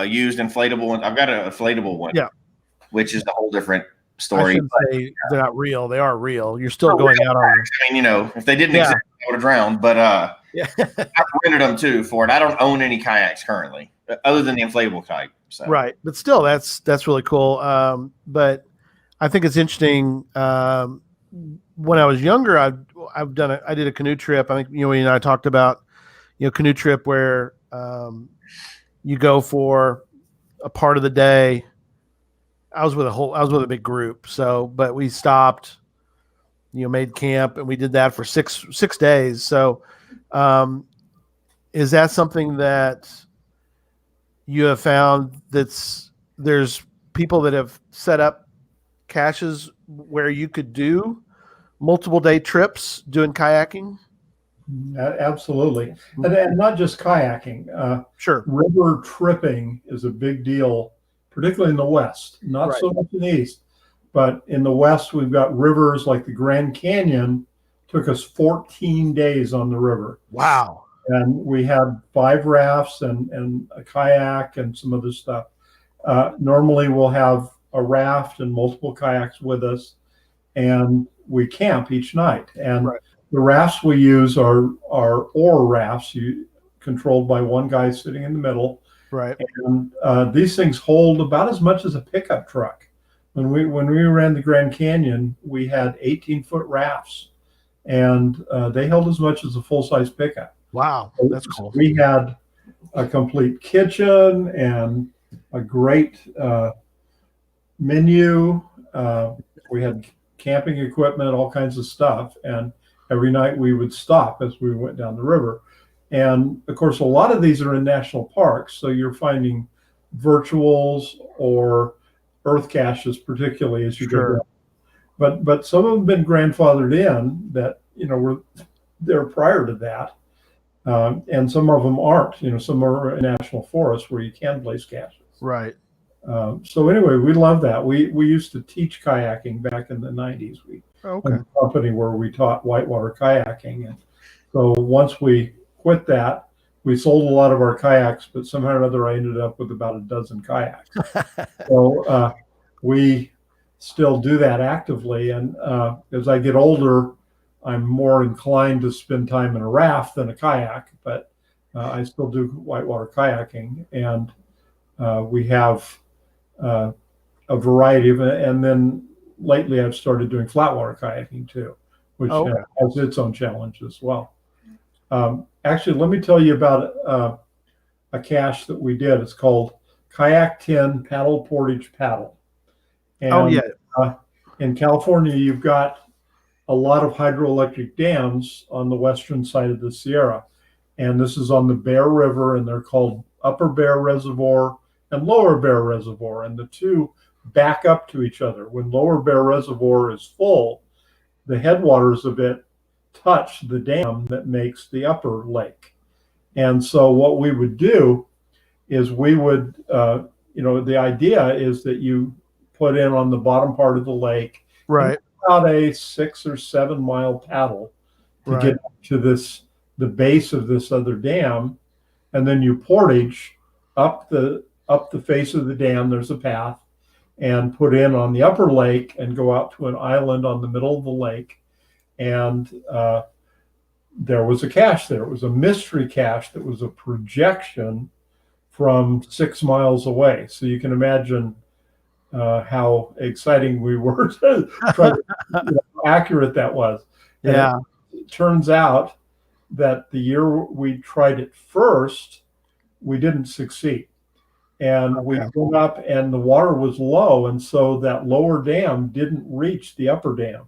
used inflatable ones. I've got an inflatable one. Yeah. Which is a whole different I story. shouldn't say they're not real. They are real. You're still going out on. I mean, if they didn't exist, I would have drowned. But yeah. I've rented them too for it. I don't own any kayaks currently, other than the inflatable kayak. So. Right, but still, that's really cool. But I think it's interesting. When I was younger, I did a canoe trip. I think you and I talked about canoe trip where you go for a part of the day. I was with a big group. So, but we stopped, made camp, and we did that for six days. So, is that something that you have found there's people that have set up caches where you could do multiple day trips doing kayaking? Absolutely. And not just kayaking. Sure. River tripping is a big deal, particularly in the West, not Right. so much in the East. But in the West, we've got rivers like the Grand Canyon. Took us 14 days on the river. Wow. And we had 5 rafts and a kayak and some other stuff. Normally we'll have a raft and multiple kayaks with us, and we camp each night. And Right. the rafts we use are oar rafts, controlled by one guy sitting in the middle. Right. And these things hold about as much as a pickup truck. When we ran the Grand Canyon, we had 18-foot rafts, and they held as much as a full-size pickup. Wow, that's cool. We had a complete kitchen and a great menu. We had camping equipment, all kinds of stuff. And every night we would stop as we went down the river. And of course, a lot of these are in national parks. So you're finding virtuals or earth caches, particularly as you go down. But some of them have been grandfathered in that, were there prior to that. And some of them aren't, some are in national forests where you can place caches. Right. So anyway, we love that. We used to teach kayaking back in the 90s. We Okay. had a company where we taught whitewater kayaking. And so once we quit that, we sold a lot of our kayaks, but somehow or another I ended up with about a dozen kayaks. So we still do that actively. And as I get older, I'm more inclined to spend time in a raft than a kayak, but I still do whitewater kayaking. And we have a variety of, and then lately I've started doing flatwater kayaking too, which has its own challenge as well. Actually, let me tell you about a cache that we did. It's called Kayak 10 Paddle Portage Paddle. And in California, you've got a lot of hydroelectric dams on the western side of the Sierra. And this is on the Bear River, and they're called Upper Bear Reservoir and Lower Bear Reservoir. And the two back up to each other. When Lower Bear Reservoir is full, the headwaters of it touch the dam that makes the upper lake. And so what we would do is we would, the idea is that you put in on the bottom part of the lake, right, about a 6 or 7 mile paddle to get to the base of this other dam, and then you portage up the face of the dam. There's a path, and put in on the upper lake and go out to an island on the middle of the lake. And there was a cache there. It was a mystery cache that was a projection from 6 miles away. So you can imagine how exciting we were to try to how accurate that was. And yeah. It turns out that the year we tried it first, we didn't succeed. And we went up and the water was low. And so that lower dam didn't reach the upper dam.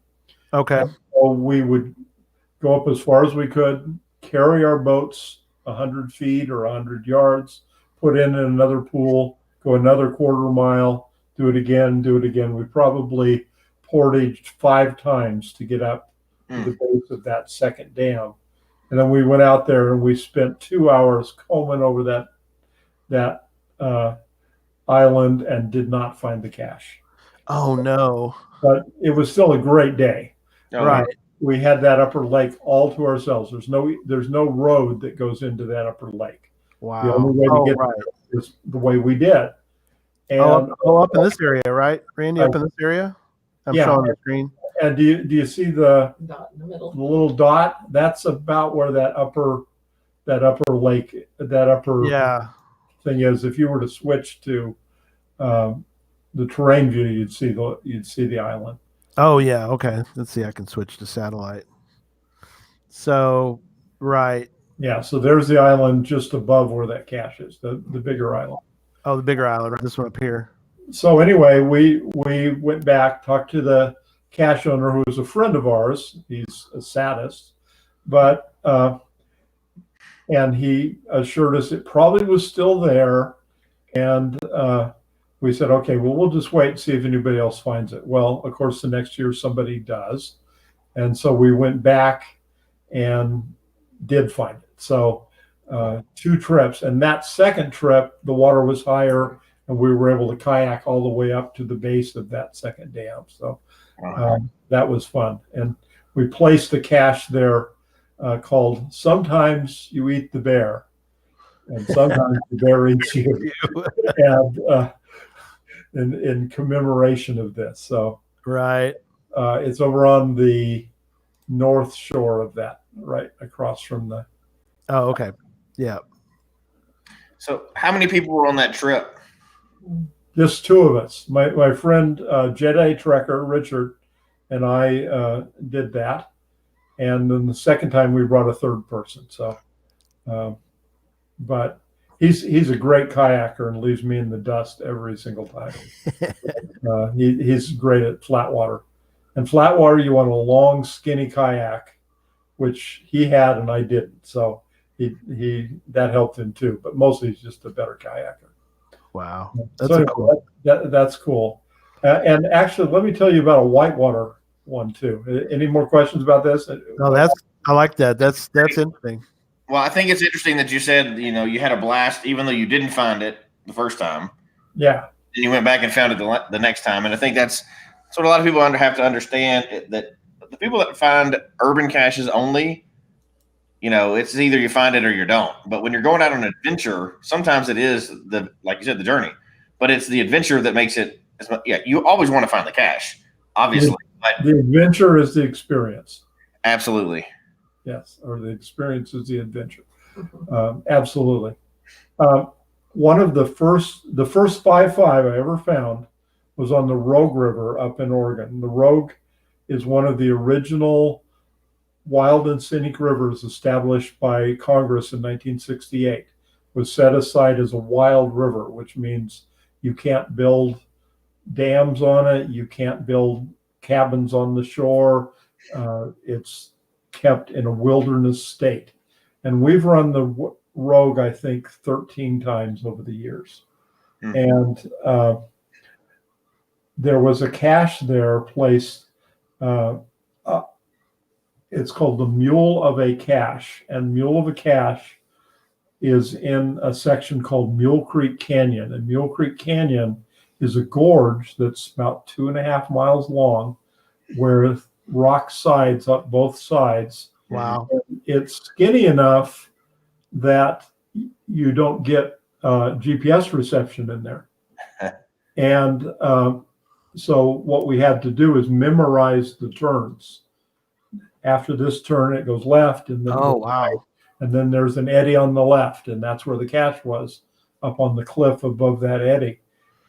Okay. And so we would go up as far as we could, carry our boats 100 feet or 100 yards, put in another pool, go another quarter mile, do it again, do it again. We probably portaged 5 times to get up to the base of that second dam. And then we went out there and we spent 2 hours combing over that island and did not find the cache. Oh no! But it was still a great day. Right. We had that upper lake all to ourselves. There's no road that goes into that upper lake. Wow. The only way to get there is the way we did. And up in this area, right, Randy? Up in this area. I'm showing the screen. And do you see the Dot in the middle. the little dot? That's about where that upper lake, that upper thing is. If you were to switch to the terrain view, you'd see the island. Oh yeah, okay. Let's see. I can switch to satellite. So, right. Yeah. So there's the island just above where that cache is, the bigger island. Oh, the bigger island, right? This one up here. So anyway, we went back, talked to the cache owner, who was a friend of ours. He's a sadist, but and he assured us it probably was still there. And we said, okay, well, we'll just wait and see if anybody else finds it. Well, of course, the next year somebody does. And so we went back and did find it. So 2 trips. And that second trip, the water was higher and we were able to kayak all the way up to the base of that second dam. So that was fun. And we placed a cache there called Sometimes You Eat the Bear. And sometimes the bear eats you. And in commemoration of this. So it's over on the north shore of that, right across from the. Oh, okay. Yeah. So how many people were on that trip? Just 2 of us. My friend Jedi Trekker Richard and I did that, and then the second time we brought a 3rd person. So, but he's a great kayaker and leaves me in the dust every single time. He's great at flat water, and flat water you want a long, skinny kayak, which he had and I didn't. So he that helped him too. But mostly he's just a better kayaker. Wow, that's cool. And actually, let me tell you about a whitewater one too. Any more questions about this? No, I like that. That's interesting. Well, I think it's interesting that you said, you had a blast even though you didn't find it the first time. Yeah. And you went back and found it the next time. And I think that's what a lot of people have to understand, that the people that find urban caches only, it's either you find it or you don't. But when you're going out on an adventure, sometimes it is like you said, the journey, but it's the adventure that makes it. You always want to find the cache, obviously. But the adventure is the experience. Absolutely. Yes, or the experience is the adventure. Absolutely. One of the first 5.5 I ever found was on the Rogue River up in Oregon. The Rogue is one of the original wild and scenic rivers established by Congress in 1968. Was set aside as a wild river, which means you can't build dams on it, you can't build cabins on the shore. It's kept in a wilderness state. And we've run the Rogue, I think, 13 times over the years. And there was a cache there placed. It's called the Mule of a Cache. And Mule of a Cache is in a section called Mule Creek Canyon. And Mule Creek Canyon is a gorge that's about 2.5 miles long, where rock sides up both sides. Wow. And it's skinny enough that you don't get GPS reception in there. And so what we had to do is memorize the turns. After this turn, it goes left, and then right, and then there's an eddy on the left, and that's where the cache was, up on the cliff above that eddy.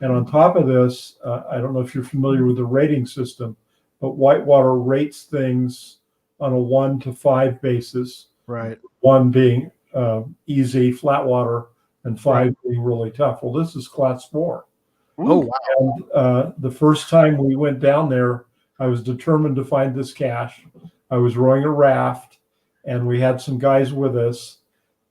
And on top of this, I don't know if you're familiar with the rating system, but Whitewater rates things on a 1 to 5 basis. Right. 1 being easy, flat water, and 5 being really tough. Well, this is class 4. Oh, wow. And the first time we went down there, I was determined to find this cache. I was rowing a raft, and we had some guys with us,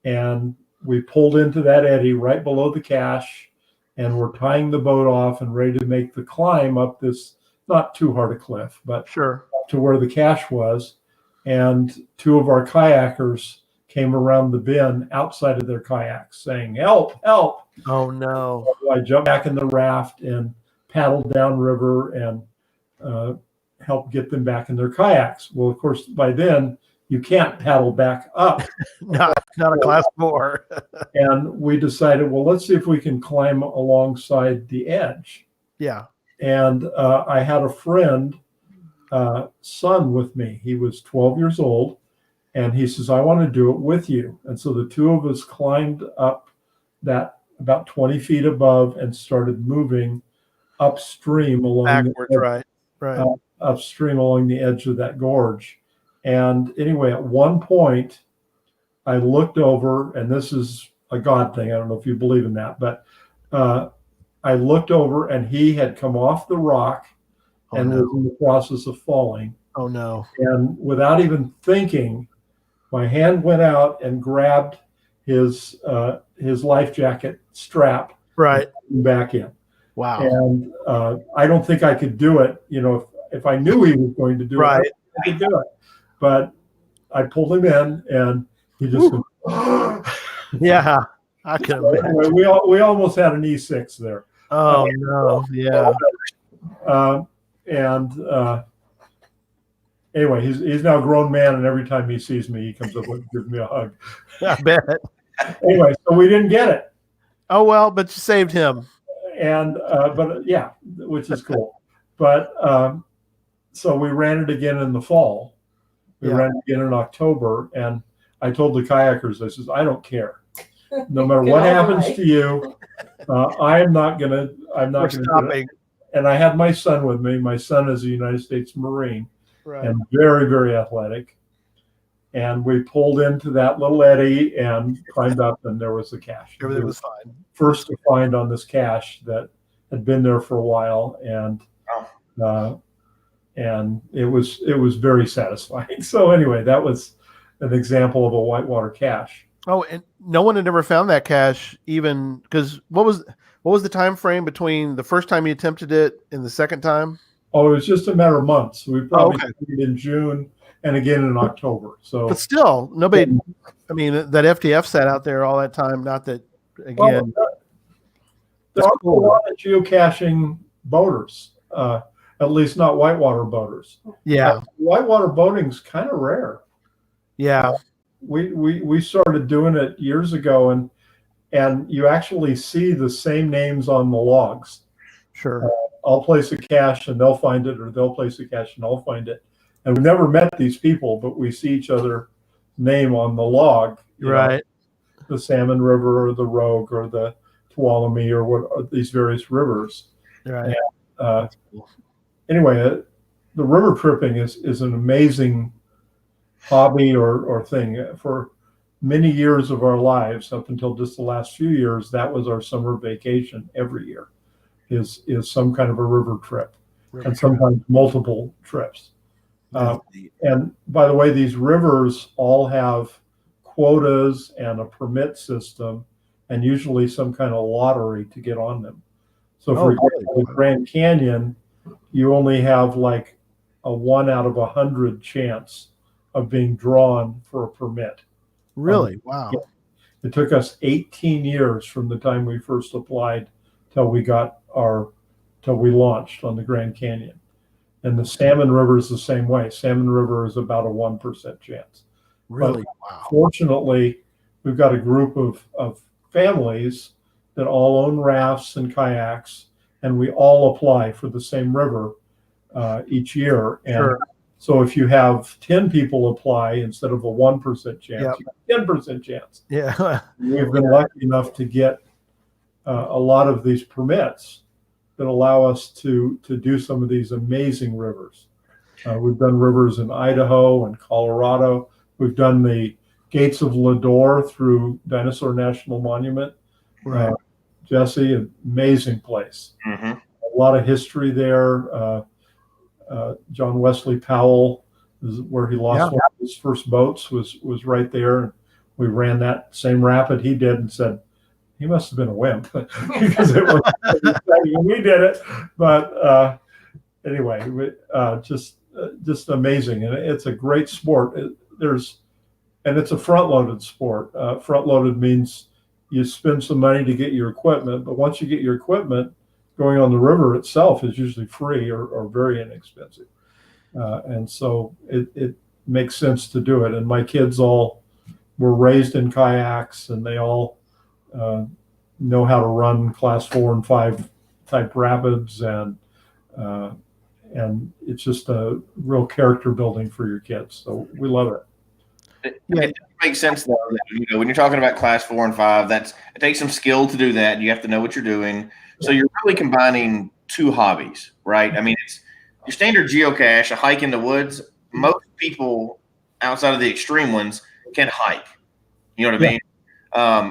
and we pulled into that eddy right below the cache, and we're tying the boat off and ready to make the climb up this not too hard a cliff, but Sure. up to where the cache was. And two of our kayakers came around the bend outside of their kayaks saying, "Help, help." Oh no. So I jumped back in the raft and paddled downriver and helped get them back in their kayaks. Well, of course, by then you can't paddle back up. Not a class 4. And we decided, well, let's see if we can climb alongside the edge. Yeah. And I had a friend, son with me. He was 12 years old. And he says, "I want to do it with you." And so the two of us climbed up that about 20 feet above and started moving upstream along Backwards, right. upstream along the edge of that gorge. And anyway, at one point, I looked over, and this is a God thing. I don't know if you believe in that, but I looked over, and he had come off the rock and was in the process of falling. Oh no. And without even thinking, my hand went out and grabbed his life jacket strap, Right. and back in. Wow. And I don't think I could do it. If I knew he was going to do it, I could do it. But I pulled him in, and he just went, Yeah. I can imagine. anyway, we almost had an E6 there. Oh no. Yeah. Anyway, he's now a grown man, and every time he sees me, he comes up and gives me a hug. I bet. Anyway, so we didn't get it, Oh well, but you saved him. and but yeah, which is cool. But so we ran it again in the fall. We Yeah. ran it again in October, and I told the kayakers, I says, "I don't care. No matter what happens to you, I'm not gonna We're do it." stopping. And I had my son with me. My son is a United States Marine. Right. And very, very athletic. And we pulled into that little eddy and climbed up, and there was the cache. Everything was fine. First to find on this cache that had been there for a while, and it was very satisfying. So anyway, that was an example of a whitewater cache. Oh, and no one had ever found that cache, even because what was the time frame between the first time you attempted it and the second time? Oh, it was just a matter of months. We probably okay. did it in June and again in October. So, But still, nobody. I mean, that FTF sat out there all that time. Not that again. There are a lot of geocaching boaters, at least not whitewater boaters. Yeah. Whitewater boating's kind of rare. Yeah. We started doing it years ago, and you actually see the same names on the logs. Sure. I'll place a cache and they'll find it, or they'll place a cache and I'll find it. And we've never met these people, but we see each other's name on the log. Right. The Salmon River or the Rogue or the Tuolumne or what are these various rivers. Right. Anyway, the river tripping is an amazing hobby or thing. For many years of our lives, up until just the last few years, that was our summer vacation every year. Is some kind of a river trip, and sometimes multiple trips. And by the way, these rivers all have quotas and a permit system, and usually some kind of lottery to get on them. So for example, the Grand Canyon, you only have like a 1 out of 100 chance of being drawn for a permit. Really? Wow. It took us 18 years from the time we first applied till we launched on the Grand Canyon. And the Salmon River is the same way. Salmon River is about a 1% chance. Really? But Wow. fortunately, we've got a group of families that all own rafts and kayaks, and we all apply for the same river each year. And Sure. so if you have 10 people apply instead of a 1% chance, Yep. you have 10% chance. Yeah. We've been lucky enough to get a lot of these permits that allow us to do some of these amazing rivers. We've done rivers in Idaho and Colorado. We've done the Gates of Lodore through Dinosaur National Monument. Right. Jesse, amazing place. Mm-hmm. A lot of history there. John Wesley Powell, is where he lost one of his first boats, was right there. We ran that same rapid he did and said, he must have been a wimp because it was we did it. But anyway, just amazing, and it's a great sport. It's a front-loaded sport. Front-loaded means you spend some money to get your equipment, but once you get your equipment, going on the river itself is usually free or very inexpensive, and so it makes sense to do it. And my kids all were raised in kayaks, and they all know how to run class 4 and 5 type rapids, and it's just a real character building for your kids. So we love it. It makes sense though. That, when you're talking about class 4 and 5, it takes some skill to do that. You have to know what you're doing. So you're really combining two hobbies, right? I mean, it's your standard geocache, a hike in the woods. Most people outside of the extreme ones can hike. You know what I mean?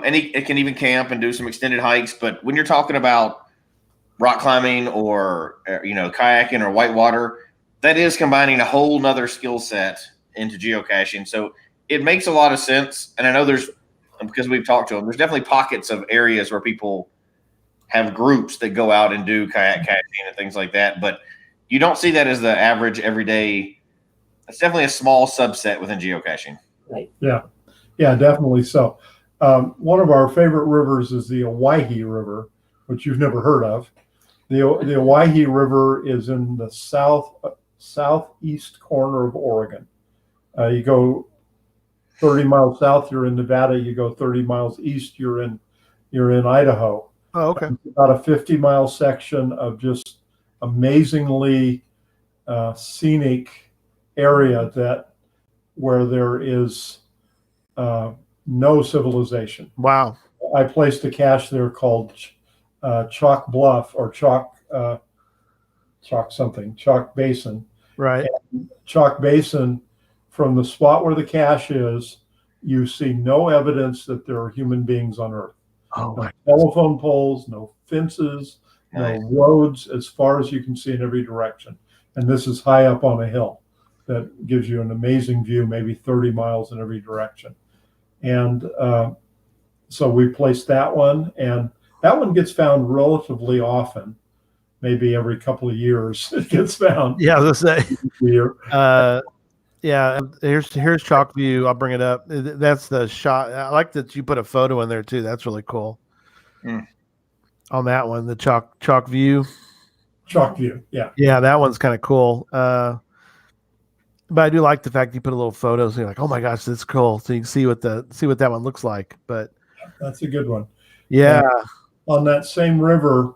And it can even camp and do some extended hikes. But when you're talking about rock climbing or kayaking or whitewater, that is combining a whole nother skill set into geocaching. So it makes a lot of sense. And I know because we've talked to them, there's definitely pockets of areas where people have groups that go out and do kayak caching and things like that. But you don't see that as the average everyday. It's definitely a small subset within geocaching. Right. Yeah, definitely so. One of our favorite rivers is the Owyhee River, which you've never heard of. The Owyhee River is in the southeast corner of Oregon. You go 30 miles south, you're in Nevada. You go 30 miles east, you're in Idaho. Oh, okay. It's about a 50-mile section of just amazingly scenic area where there is no civilization. Wow. I placed a cache there called Chalk Bluff or Chalk Basin. Right. And Chalk Basin, from the spot where the cache is, you see no evidence that there are human beings on Earth. Oh, no telephone poles, no fences, no roads as far as you can see in every direction. And this is high up on a hill that gives you an amazing view, maybe 30 miles in every direction. And so we placed that one, and that one gets found relatively often, maybe every couple of years it gets found. Yeah, I was gonna say. Yeah, here's Chalk View. I'll bring it up. That's the shot. I like that you put a photo in there too. That's really cool. On that one, the Chalk View. Chalk View, yeah. Yeah, that one's kind of cool. But I do like the fact you put a little photo, so you're like, oh my gosh, that's cool. So you can see what that one looks like. But that's a good one. Yeah. And on that same river,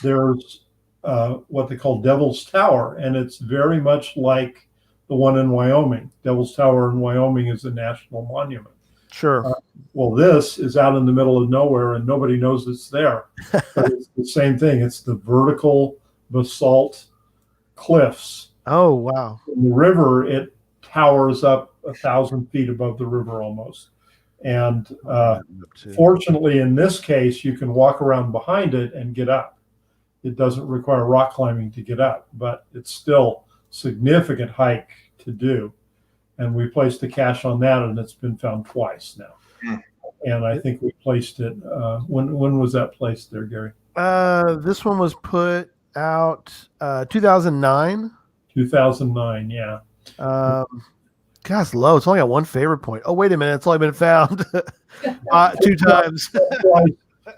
there's what they call Devil's Tower, and it's very much like the one in Wyoming. Devil's Tower in Wyoming is a national monument. Sure. Well, this is out in the middle of nowhere, and nobody knows it's there. But it's the same thing. It's the vertical basalt cliffs. Oh, wow. In the river, it towers up 1,000 feet above the river almost. And fortunately, in this case, you can walk around behind it and get up. It doesn't require rock climbing to get up, but it's still significant hike to do. And we placed a cache on that, and it's been found twice now. And I think we placed it. When was that placed there, Gary? This one was put out 2009. 2009, yeah. Gosh, low. It's only got one favorite point. Oh, wait a minute. It's only been found 2 times.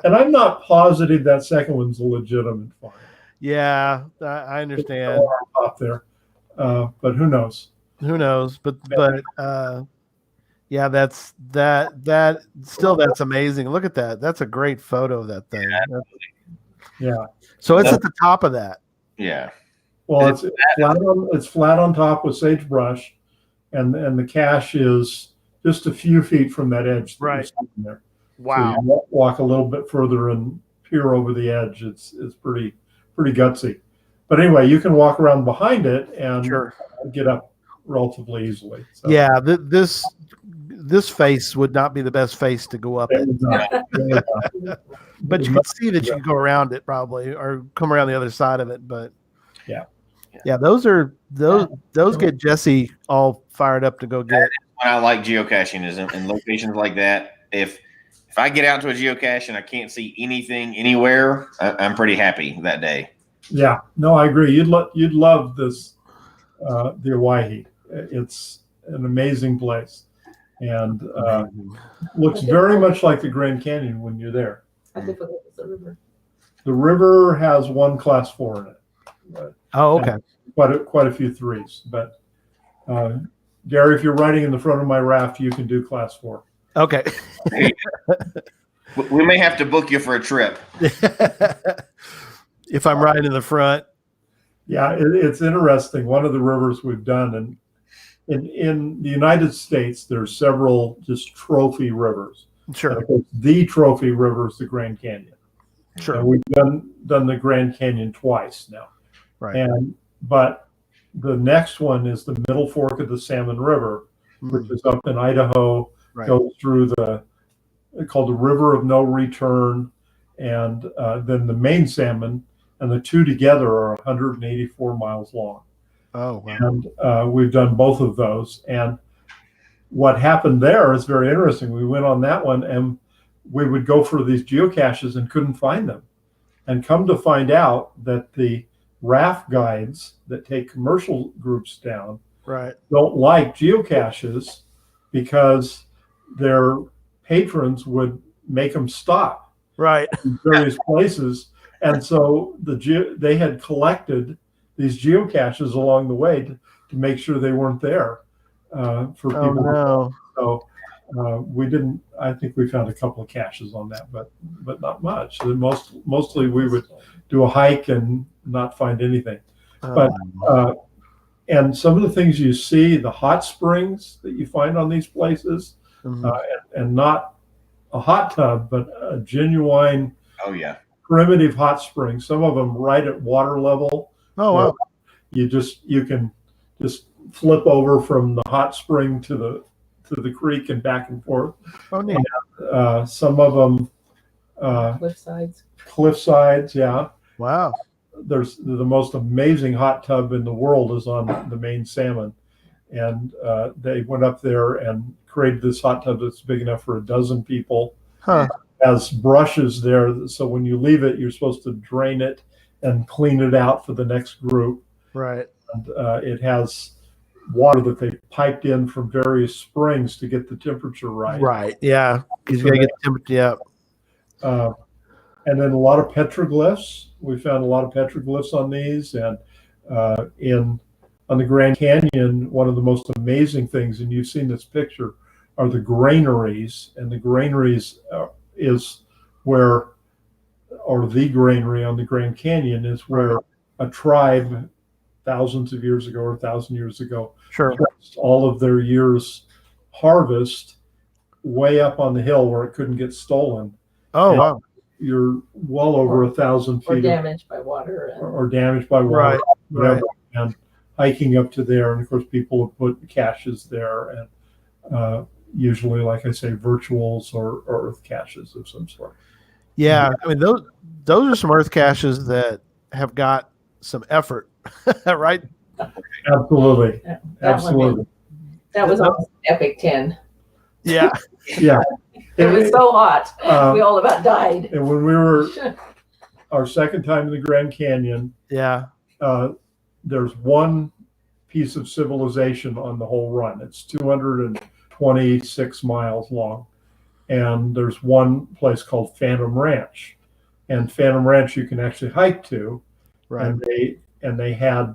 And I'm not positive that second one's a legitimate find. Yeah, I understand. Up there, but who knows? Who knows? But yeah, that's amazing. Look at that. That's a great photo of that thing. Yeah. So it's at the top of that. Yeah. Well, it's flat on top with sagebrush, and the cache is just a few feet from that edge. Right. There. Wow. So you walk a little bit further and peer over the edge. It's pretty gutsy. But anyway, you can walk around behind it and get up relatively easily. So. Yeah, this face would not be the best face to go up it. But you can see that you can go around it probably, or come around the other side of it. But yeah, those get Jesse all fired up to go get. What I like geocaching is in locations like that. If if I get out to a geocache and I can't see anything anywhere, I'm pretty happy that day. Yeah, no, I agree. You'd love this, the Owyhee. It's an amazing place, and looks very much like the Grand Canyon when you're there. How difficult is the river? The river has one class 4 in it. Oh, okay. Quite a few 3s, but Gary, if you're riding in the front of my raft, you can do class 4. Okay. We may have to book you for a trip. If I'm riding in the front. Yeah, it's interesting. One of the rivers we've done, and in the United States, there's several just trophy rivers. Sure. And of course, the trophy river is the Grand Canyon. Sure. And we've done the Grand Canyon twice now. Right. But the next one is the Middle Fork of the Salmon River, which is up in Idaho, Right. goes through called the River of No Return, and then the main salmon, and the two together are 184 miles long. Oh, wow. And we've done both of those. And what happened there is very interesting. We went on that one, and we would go for these geocaches and couldn't find them. And come to find out that the raft guides that take commercial groups down Right. don't like geocaches because their patrons would make them stop Right. in various places. And so they had collected these geocaches along the way to make sure they weren't there for people. Oh, no. So we didn't. I think we found a couple of caches on that, but not much. Mostly we would do a hike and not find anything. But and some of the things you see, the hot springs that you find on these places, and not a hot tub, but a genuine, primitive hot spring. Some of them right at water level. Oh, wow. You can just flip over from the hot spring to the creek and back and forth. Oh, neat. And, some of them cliff sides. Yeah. Wow. There's the most amazing hot tub in the world is on the main salmon, and they went up there and created this hot tub that's big enough for 12 people. Huh. Has brushes there, so when you leave it, you're supposed to drain it and clean it out for the next group. Right. And it has water that they piped in from various springs to get the temperature right. Right. Yeah. Because you got to get the temperature. Yeah. And then a lot of petroglyphs. We found a lot of petroglyphs on these, and on the Grand Canyon, one of the most amazing things, and you've seen this picture, are the granaries. And the granaries is where, or the granary on the Grand Canyon is where a tribe thousands of years ago or 1,000 years ago, placed all of their year's harvest way up on the hill where it couldn't get stolen. Oh, wow. You're well over 1,000 feet. Or damaged by water. Or damaged by water. Right. And hiking up to there. And of course, people have put caches there, and usually, like I say, virtuals or earth caches of some sort. Yeah. I mean, those are some earth caches that have got some effort, right? Absolutely. Yeah, Absolutely. That was almost an epic 10. Yeah. Yeah. It was so hot. We all about died. And when we were our second time in the Grand Canyon, there's one piece of civilization on the whole run. It's 226 miles long. And there's one place called Phantom Ranch. And Phantom Ranch you can actually hike to. Right. And they had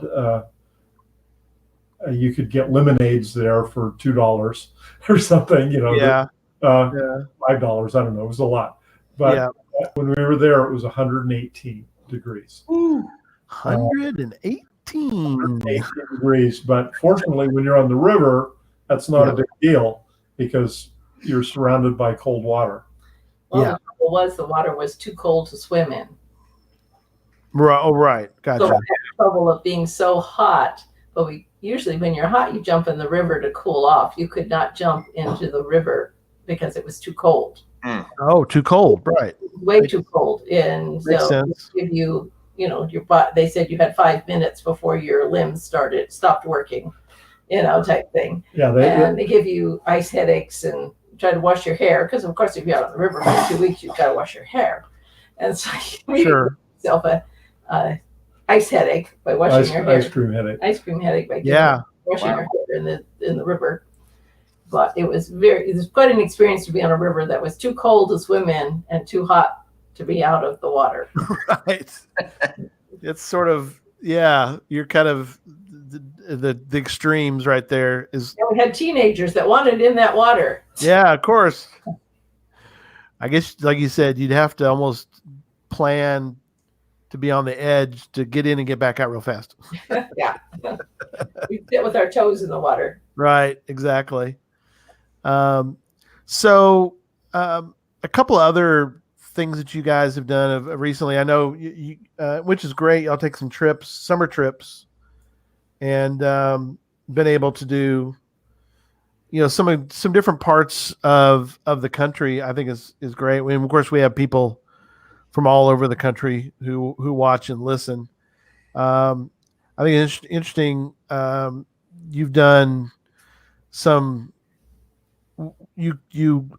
you could get lemonades there for $2 or something, $5, I don't know, it was a lot. But when we were there, it was 118 degrees. Ooh, 118 degrees. But fortunately, when you're on the river, that's not a big deal because you're surrounded by cold water. Well, the trouble was the water was too cold to swim in. Right. Oh, right. Gotcha. So we had the trouble of being so hot. But usually when you're hot, you jump in the river to cool off. You could not jump into the river because it was too cold. Oh, too cold. Right. Way too cold. And Makes so sense. give you, your butt. They said you had 5 minutes before your limbs stopped working, type thing. Yeah. They give you ice headaches and try to wash your hair, because of course if you're out on the river for 2 weeks, you've got to wash your hair, and so you Sure. give yourself a ice headache by washing your hair. Ice cream headache. Ice cream headache by washing Wow. your hair in the river. But it was quite an experience to be on a river that was too cold to swim in and too hot to be out of the water. Right. It's sort of, yeah, you're kind of the extremes right there is. And we had teenagers that wanted in that water. Yeah, of course. I guess, like you said, you'd have to almost plan to be on the edge to get in and get back out real fast. Yeah. We sit with our toes in the water. Right, exactly. So a couple of other things that you guys have done recently. I know you which is great. Y'all take some trips, summer trips, and been able to do, some different parts of the country. I think is great. And of course, we have people from all over the country who watch and listen. I think it's interesting. You've done some. You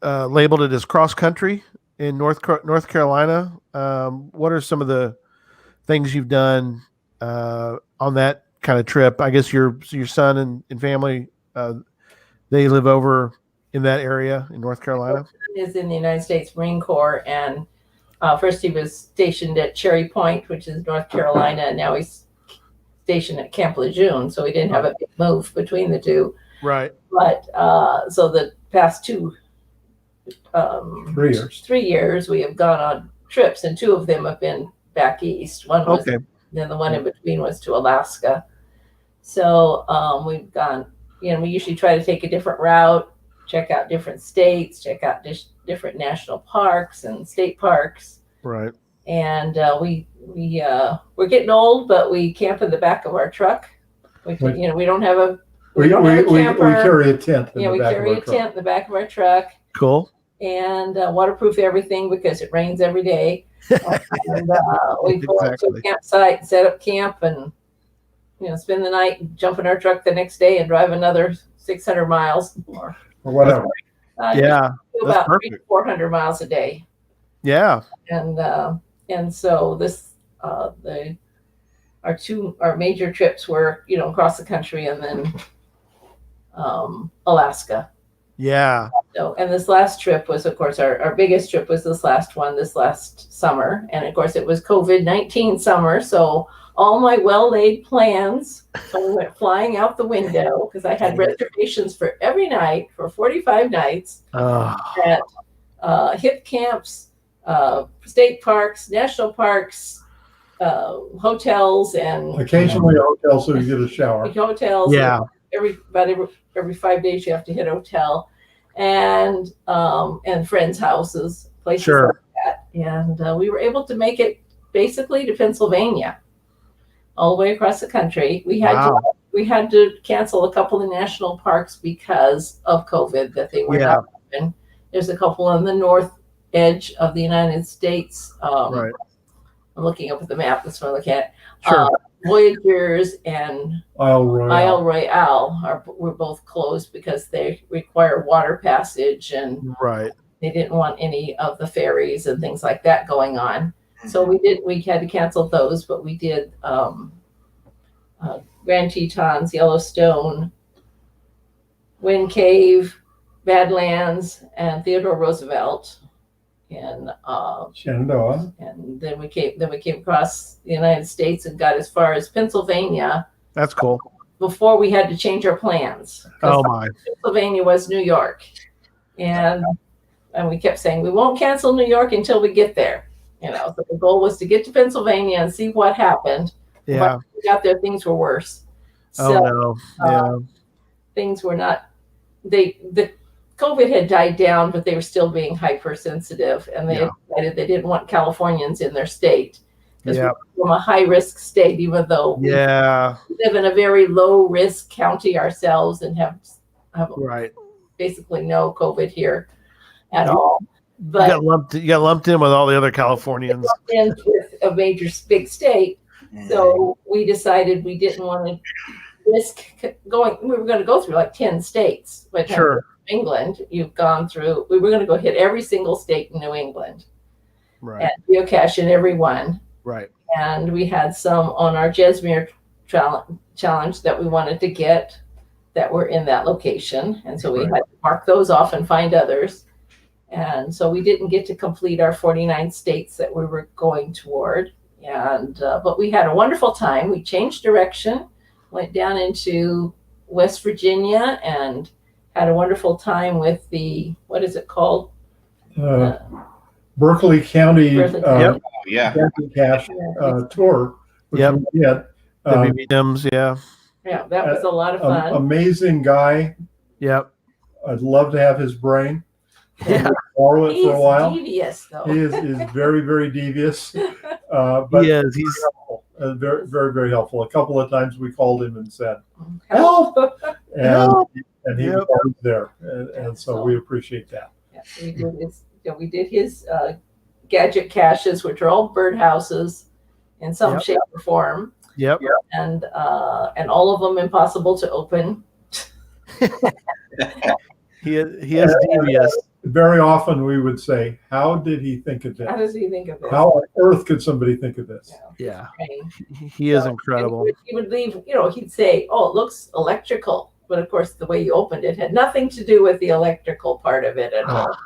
labeled it as cross country in North Carolina. What are some of the things you've done on that kind of trip? I guess your son and family, they live over in that area in North Carolina. He is in the United States Marine Corps, and first he was stationed at Cherry Point, which is North Carolina, and now he's stationed at Camp Lejeune. So we didn't have a big move between the two. Right. But so the past 3 years, we have gone on trips, and 2 of them have been back east. One was, then the one in between was to Alaska. So we've gone, we usually try to take a different route, check out different states, check out different national parks and state parks. Right. And we're getting old, but we camp in the back of our truck. We don't have a We camper. carry a tent. We carry a tent in the back of our truck. Cool. And waterproof everything because it rains every day. And we pull up to a campsite, set up camp, and spend the night, jump in our truck the next day, and drive another 600 miles or whatever. About 300 to 400 miles a day. Yeah. And so this our major trips were across the country, and then Alaska. Yeah. So, and this last trip was, of course, our biggest trip was this last summer. And of course, it was COVID-19 summer. So all my well-laid plans went flying out the window because I had reservations for every night for 45 nights at hip camps, state parks, national parks, hotels, and occasionally a hotel so you get a shower. Hotels. Yeah. Every 5 days you have to hit a hotel, and friends' houses, places like that. And we were able to make it basically to Pennsylvania, all the way across the country. We had to cancel a couple of national parks because of COVID, that they were not open. There's a couple on the north edge of the United States. Right. I'm looking up at the map. That's what I'm looking at. Sure. Voyagers and Isle Royale were both closed because they require water passage, and they didn't want any of the ferries and things like that going on. So we had to cancel those, but we did Grand Tetons, Yellowstone, Wind Cave, Badlands, and Theodore Roosevelt. And Shenandoah. And then we came across the United States and got as far as Pennsylvania. That's cool. Before we had to change our plans. Oh my! Pennsylvania was New York, and we kept saying we won't cancel New York until we get there. So the goal was to get to Pennsylvania and see what happened. Yeah. When we got there, things were worse. Things were not. The COVID had died down, but they were still being hypersensitive, and they decided they didn't want Californians in their state because we're from a high-risk state, even though we live in a very low-risk county ourselves and have basically no COVID here at all. But you got lumped in with all the other Californians. And with a major big state, so we decided we didn't want to risk going. We were going to go through like 10 states. But England, you've gone through. We were going to go hit every single state in New England Right. and geocache in every one. Right. And we had some on our Jesmere challenge that we wanted to get that were in that location. And so we had to mark those off and find others. And so we didn't get to complete our 49 states that we were going toward. And but we had a wonderful time. We changed direction, went down into West Virginia, and had a wonderful time with the, what is it called? Berkeley County Yeah. Cache tour. Which Yep. we did. WBMs, yeah. Yeah, that was a lot of fun. Amazing guy. Yep. I'd love to have his brain. Yeah. Borrow it He's for a while. devious, though. He is very, very devious. But He is. He's helpful. Very, very, very helpful. A couple of times we called him and said, "Help!" and he was always there, and so we appreciate that. Yeah, we did his gadget caches, which are all birdhouses in some shape or form, Yep. and all of them impossible to open. He is devious. Very often we would say, "How did he think of this? How does he think of this? How on earth could somebody think of this?" Yeah. Right. He is So, incredible. and he would leave, he'd say, "Oh, it looks electrical," but of course, the way you opened it had nothing to do with the electrical part of it at all.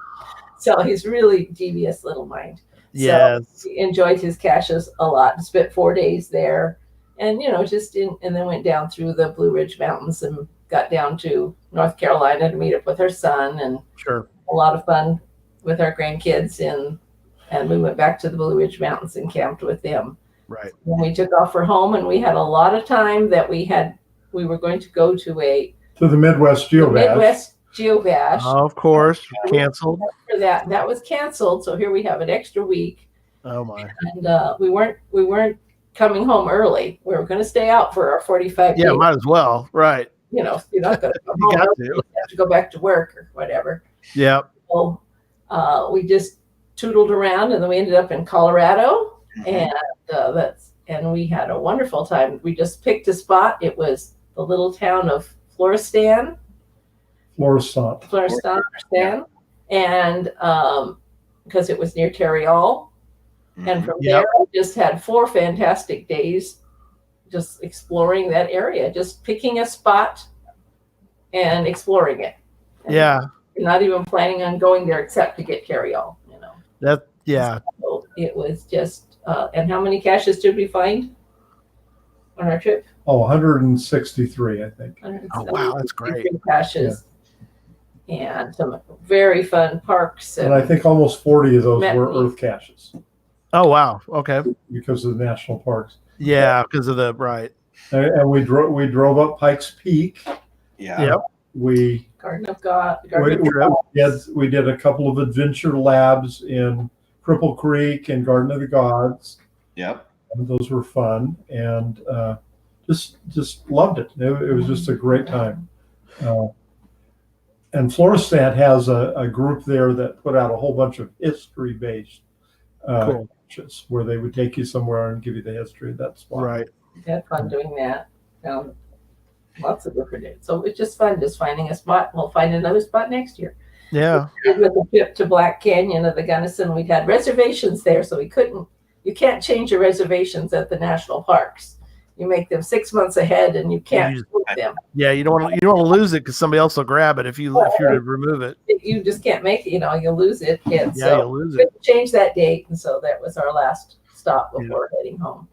So he's really devious little mind. Yes. So we enjoyed his caches a lot. Spent 4 days there, and and then went down through the Blue Ridge Mountains and got down to North Carolina to meet up with her son, and Sure. a lot of fun with our grandkids. And we went back to the Blue Ridge Mountains and camped with them. Right. When we took off for home, and we had a lot of time that we were going to go to To the Midwest the Geocache. Midwest Geocache. Of course. Canceled. For that was canceled. So here we have an extra week, Oh my. and we weren't coming home early. We were going to stay out for our 45 Yeah, days. might as well. Right. You're not going to come You home got early. to. You have to go back to work or whatever. Yep. So we just tootled around, and then we ended up in Colorado, and and we had a wonderful time. We just picked a spot. It was the little town of Floristan, and because it was near Terreal, and from there we just had 4 fantastic days, just exploring that area, just picking a spot and exploring it. And Yeah. not even planning on going there except to get carry-all, Yeah. So it was just, and how many caches did we find on our trip? 163, I think. Oh, wow, that's great. Caches. And some very fun parks. And I think almost 40 of those Met were me. earth caches Oh wow. Okay. because of the national parks. Yeah, because of the right. And we drove up Pikes Peak. Yeah. Yep. We Garden of God. we did a couple of adventure labs in Cripple Creek and Garden of the Gods. Yep. And those were fun, and just loved it. It was just a great time. And Floristan has a group there that put out a whole bunch of history-based Cool. caches where they would take you somewhere and give you the history of that spot. Right. Had fun doing that. Lots of different. So it's just fun just finding a spot. We'll find another spot next year. Yeah. With the trip to Black Canyon of the Gunnison, we'd had reservations there, so you can't change your reservations at the national parks. You make them 6 months ahead, and you can't move them. Yeah. You don't want to lose it because somebody else will grab it if you're to remove it. You just can't make it. You lose it. And Yeah, so you'll lose we it. changed that date, and so that was our last stop before heading home.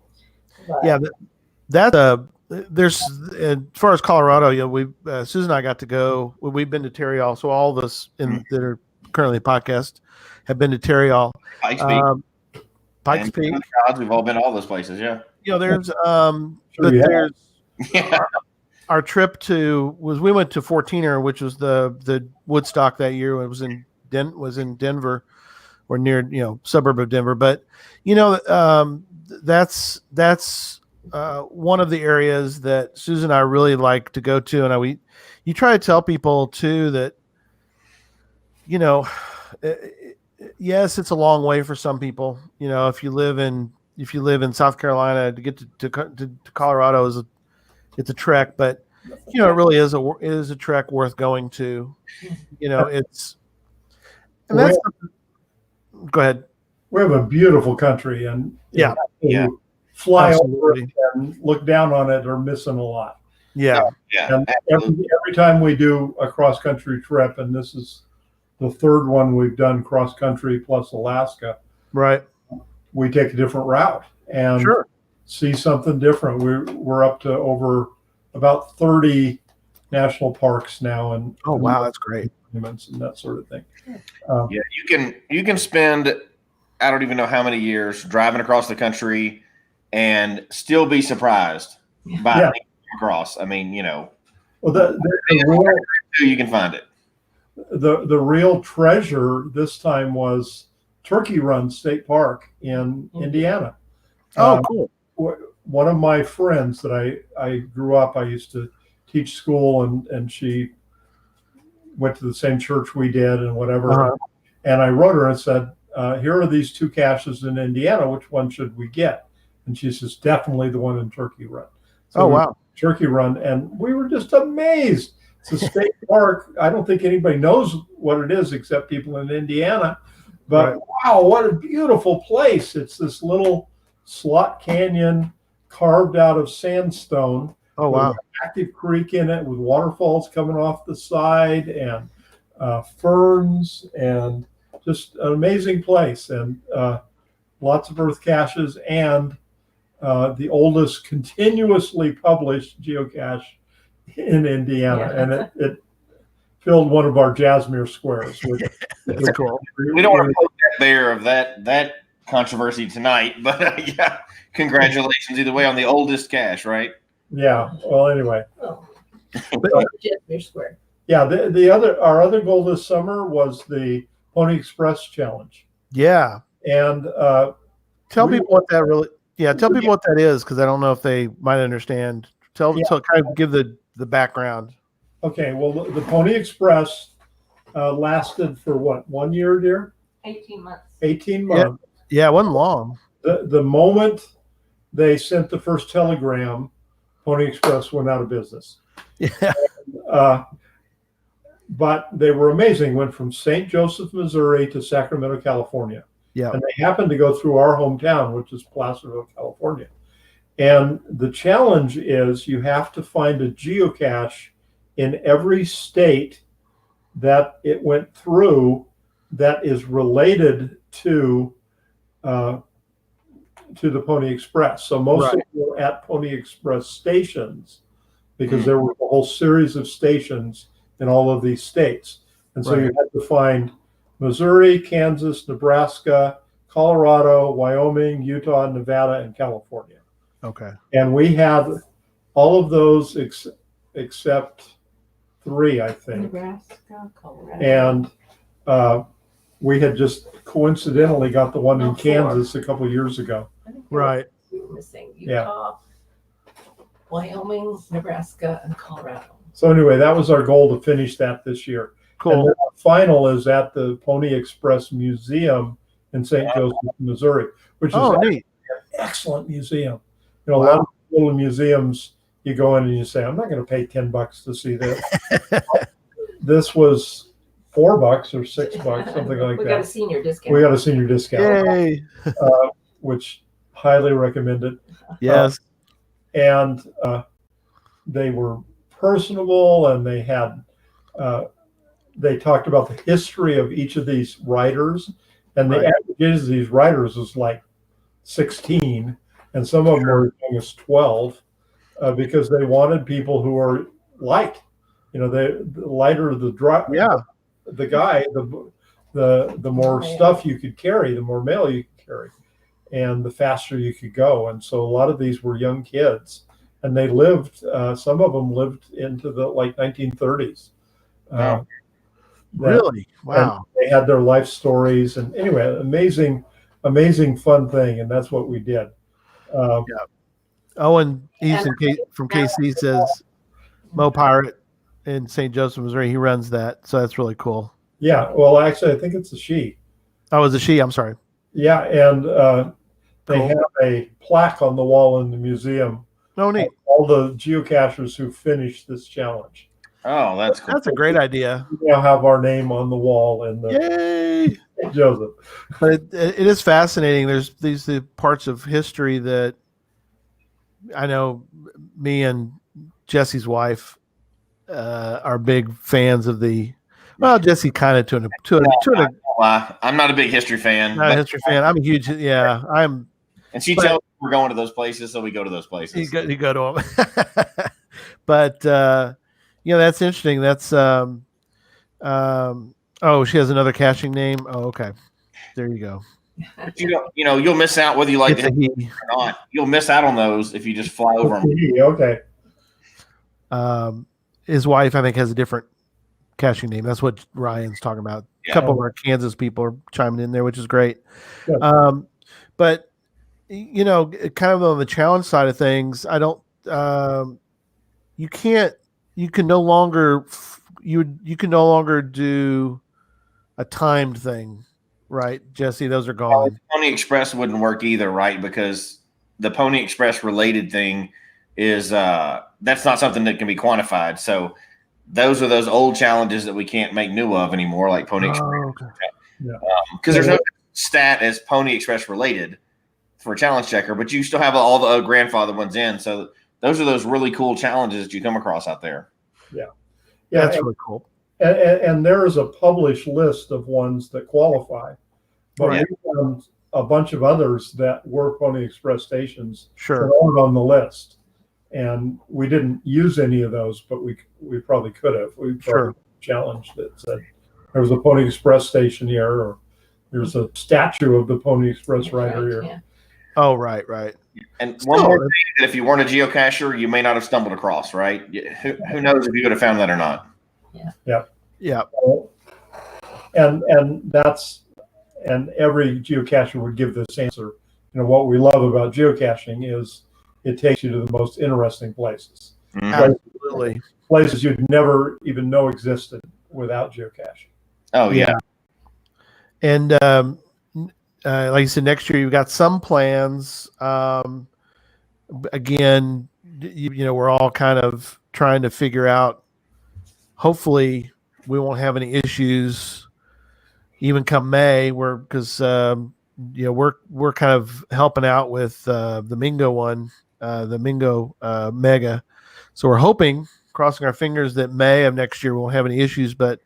But, Yeah. There's as far as Colorado, we Susan and I got to go. We've been to Terreal, so all of us that are currently podcast have been to Terreal. Pikes Peak. Pikes Peak. Gods, we've all been to all those places. Yeah. There's Sure you have. there's Yeah. our trip we went to 14er, which was the Woodstock that year. It was in Denver, or near suburb of Denver. But that's one of the areas that Susan and I really like to go to, and you try to tell people too that yes, it's a long way for some people. If you live in South Carolina, to get to Colorado it's a trek, but it really is a trek worth going to. It's and Well, that's go ahead. we have a beautiful country, and Yeah. Yeah. fly Absolutely. over it and look down on it are missing a lot. Yeah. Yeah. And Absolutely. every time we do a cross country trip, and this is the third one we've done cross country plus Alaska, Right. we take a different route and Sure. see something different. We're up to over about 30 national parks now, and Oh wow, that's great. monuments and that sort of thing. Yeah, you can spend I don't even know how many years driving across the country and still be surprised by Yeah. things you come across. I mean, Well, you can find it. the real treasure this time was Turkey Run State Park in Indiana. Oh, cool. One of my friends that I grew up, I used to teach school, and she went to the same church we did and whatever. Uh-huh. And I wrote her and said, here are these two caches in Indiana. Which one should we get? And she says, definitely the one in Turkey Run. So Oh wow. Turkey Run, and we were just amazed. It's a state park. I don't think anybody knows what it is except people in Indiana. But Right. wow, what a beautiful place. It's this little slot canyon carved out of sandstone. Oh with wow. an active creek in it with waterfalls coming off the side and ferns, and just an amazing place, and lots of earth caches, and the oldest continuously published geocache in Indiana. Yeah. And it filled one of our Jasmine squares. That's cool. We don't want to poke that bear of that controversy tonight, but yeah, congratulations either way on the oldest cache, right? Yeah. Well, anyway. Oh. But- Jasmine Square. Yeah. Our other goal this summer was the Pony Express Challenge. Yeah. And Tell We- people what that really. Yeah. Tell people what that is, because I don't know if they might understand. Tell kind of give the background. okay, well, the Pony Express lasted for what, 1 year, dear? 18 months. 18 months. Yeah, it wasn't long. The moment they sent the first telegram, Pony Express went out of business. Yeah. But they were amazing. Went from St. Joseph, Missouri to Sacramento, California. Yeah. And they happened to go through our hometown, which is Placerville, California. And the challenge is you have to find a geocache in every state that it went through that is related to the Pony Express. So most of them were at Pony Express stations, because there were a whole series of stations in all of these states. And so you had to find Missouri, Kansas, Nebraska, Colorado, Wyoming, Utah, Nevada, and California. Okay. And we had all of those except 3, I think. Nebraska, Colorado. And we had just coincidentally got the one in 4. Kansas a couple years ago. I think there Right. were 2 missing. Utah, Wyoming, Nebraska, and Colorado. So anyway, that was our goal, to finish that this year. And Cool. then the final is at the Pony Express Museum in St. Joseph, Missouri, which is Oh, actually neat. an excellent museum. A lot of little museums, you go in and you say, I'm not going to pay $10 to see this. This was $4 or $6, something like We got a that. senior discount. We got a senior discount, Yay. which highly recommend it. Yes. And they were personable, and they had they talked about the history of each of these writers, and the average age of these writers was like 16, and some of them were as young as 12, because they wanted people who are light. The lighter the guy, the more stuff you could carry, the more mail you could carry, and the faster you could go. And so a lot of these were young kids, and they lived. Some of them lived into the 1930s. Really? Wow. They had their life stories, and anyway, amazing fun thing, and that's what we did. Owen Easton from KC says Mo Pirate in St. Joseph, Missouri. He runs that, so that's really cool. Yeah, well, actually, I think it's a she. Oh, it's a she. I'm sorry. Yeah, and they have a plaque on the wall in the museum No, neat. All the geocachers who finished this challenge. Oh, that's cool. That's a great idea. We now have our name on the wall in the Yay! Joseph. But it is fascinating. There's these parts of history that I know me and Jesse's wife are big fans of the. Well, Jesse kind of I'm not a big history fan. not a history fan. I'm a huge. Yeah, I'm. And she tells me we're going to those places, so we go to those places. You go to them. But that's interesting. That's oh, she has another caching name. Oh, okay. There you go. But you'll miss out whether you like It's a it he. or not. You'll miss out on those if you just fly over them. Okay. His wife, I think, has a different caching name. That's what Ryan's talking about. Yeah. A couple of our Kansas people are chiming in there, which is great. Yeah. But kind of on the challenge side of things, I don't. You can no longer do a timed thing, right, Jesse? Those are gone. Pony Express wouldn't work either, right? Because the Pony Express related thing is that's not something that can be quantified. So those are those old challenges that we can't make new of anymore, like Pony Express. Okay. Yeah. Because there's no stat as Pony Express related for a challenge checker, but you still have all the grandfather ones in. So those are those really cool challenges that you come across out there. Yeah. That's really cool. And there is a published list of ones that qualify, but we found a bunch of others that were Pony Express stations that aren't on the list. And we didn't use any of those, but we probably could have. We probably challenged that said there was a Pony Express station here, or there's a statue of the Pony Express rider here. Yeah. Oh, right. And one more thing that if you weren't a geocacher, you may not have stumbled across, right? Who knows if you would have found that or not? Yeah. And every geocacher would give this answer. What we love about geocaching is it takes you to the most interesting places. Mm-hmm. Absolutely. Places you'd never even know existed without geocaching. Oh, yeah. And like you said, next year you've got some plans. Again, we're all kind of trying to figure out. Hopefully, we won't have any issues even come May. Because we're kind of helping out with the Mingo one, the Mingo Mega. So we're hoping, crossing our fingers, that May of next year won't have any issues. But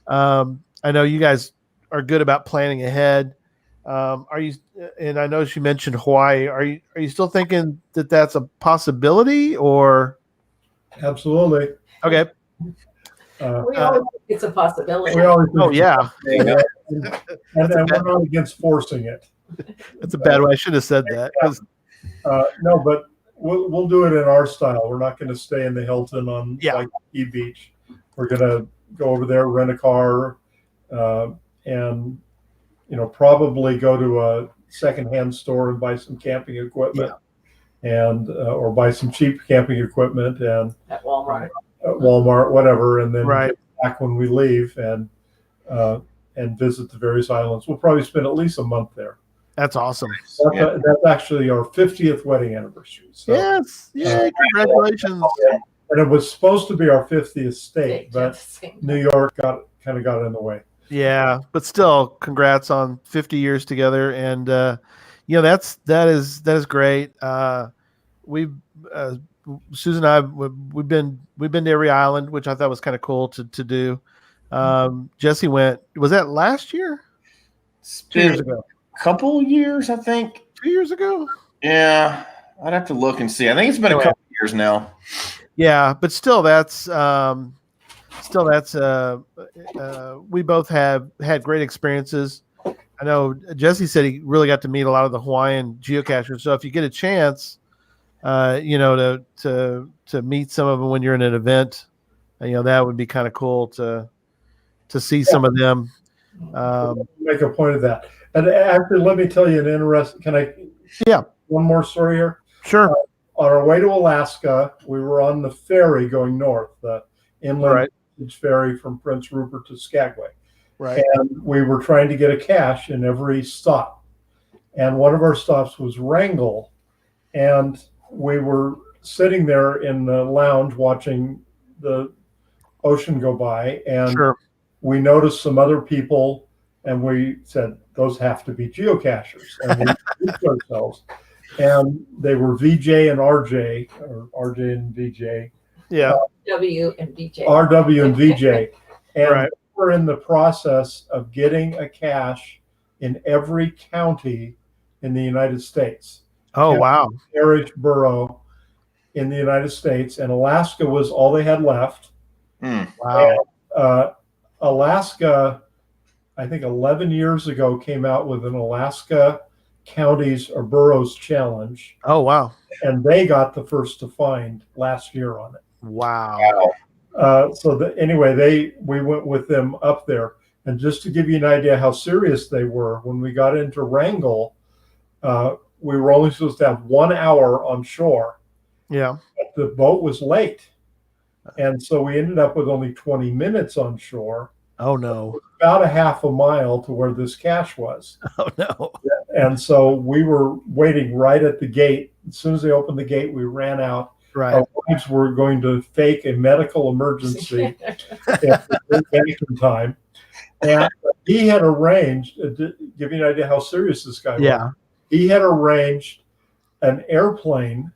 I know you guys are good about planning ahead. Are you? And I know she mentioned Hawaii. Are you still thinking that that's a possibility, or? Absolutely. Okay. We always think it's a possibility. We always think yeah. and we're not against forcing it. That's a bad way. I should have said that. No, but we'll do it in our style. We're not going to stay in the Hilton on Waikiki Beach. We're going to go over there, rent a car, and probably go to a secondhand store and buy some camping equipment, and or buy some cheap camping equipment and at Walmart. Whatever, and then get back when we leave and visit the various islands. We'll probably spend at least a month there. That's awesome. That's actually our 50th wedding anniversary. So, yes. Yay, congratulations. And it was supposed to be our 50th state, but New York got in the way. Yeah, but still, congrats on 50 years together, and that is great. We've Susan and I we've been to every island, which I thought was kind of cool to do. Jesse went. Was that last year? 2 years ago. A couple years, I think. 2 years ago. Yeah, I'd have to look and see. I think it's been a couple years now. Yeah, but still, that's we both have had great experiences. I know Jesse said he really got to meet a lot of the Hawaiian geocachers. So if you get a chance, to meet some of them when you're in an event, that would be kind of cool to see some of them. Make a point of that. And actually, let me tell you an interesting. Can I? Yeah. One more story here. Sure. On our way to Alaska, we were on the ferry going north, the inland ferry from Prince Rupert to Skagway. Right. And we were trying to get a cache in every stop. And one of our stops was Wrangell. And we were sitting there in the lounge watching the ocean go by, and Sure. we noticed some other people, and we said, those have to be geocachers. And we grouped ourselves. And they were VJ and RJ, or RJ and VJ. Yeah. W and VJ. RW and VJ. And Right. we're in the process of getting a cache in every county in the United States. Oh, County, wow. Parish, borough in the United States. And Alaska was all they had left. Wow. And, Alaska, I think 11 years ago, came out with an Alaska counties or boroughs challenge, Oh, wow. and they got the first to find last year on it. Wow. Anyway, we went with them up there, and just to give you an idea how serious they were, when we got into Wrangell, we were only supposed to have 1 hour on shore. Yeah. The boat was late, and so we ended up with only 20 minutes on shore. Oh, no. About a half a mile to where this cache was. Oh, no. And so we were waiting right at the gate. As soon as they opened the gate, we ran out. Right. Our wives were going to fake a medical emergency at the vacation time. And he had arranged, to give you an idea how serious this guy was, he had arranged an airplane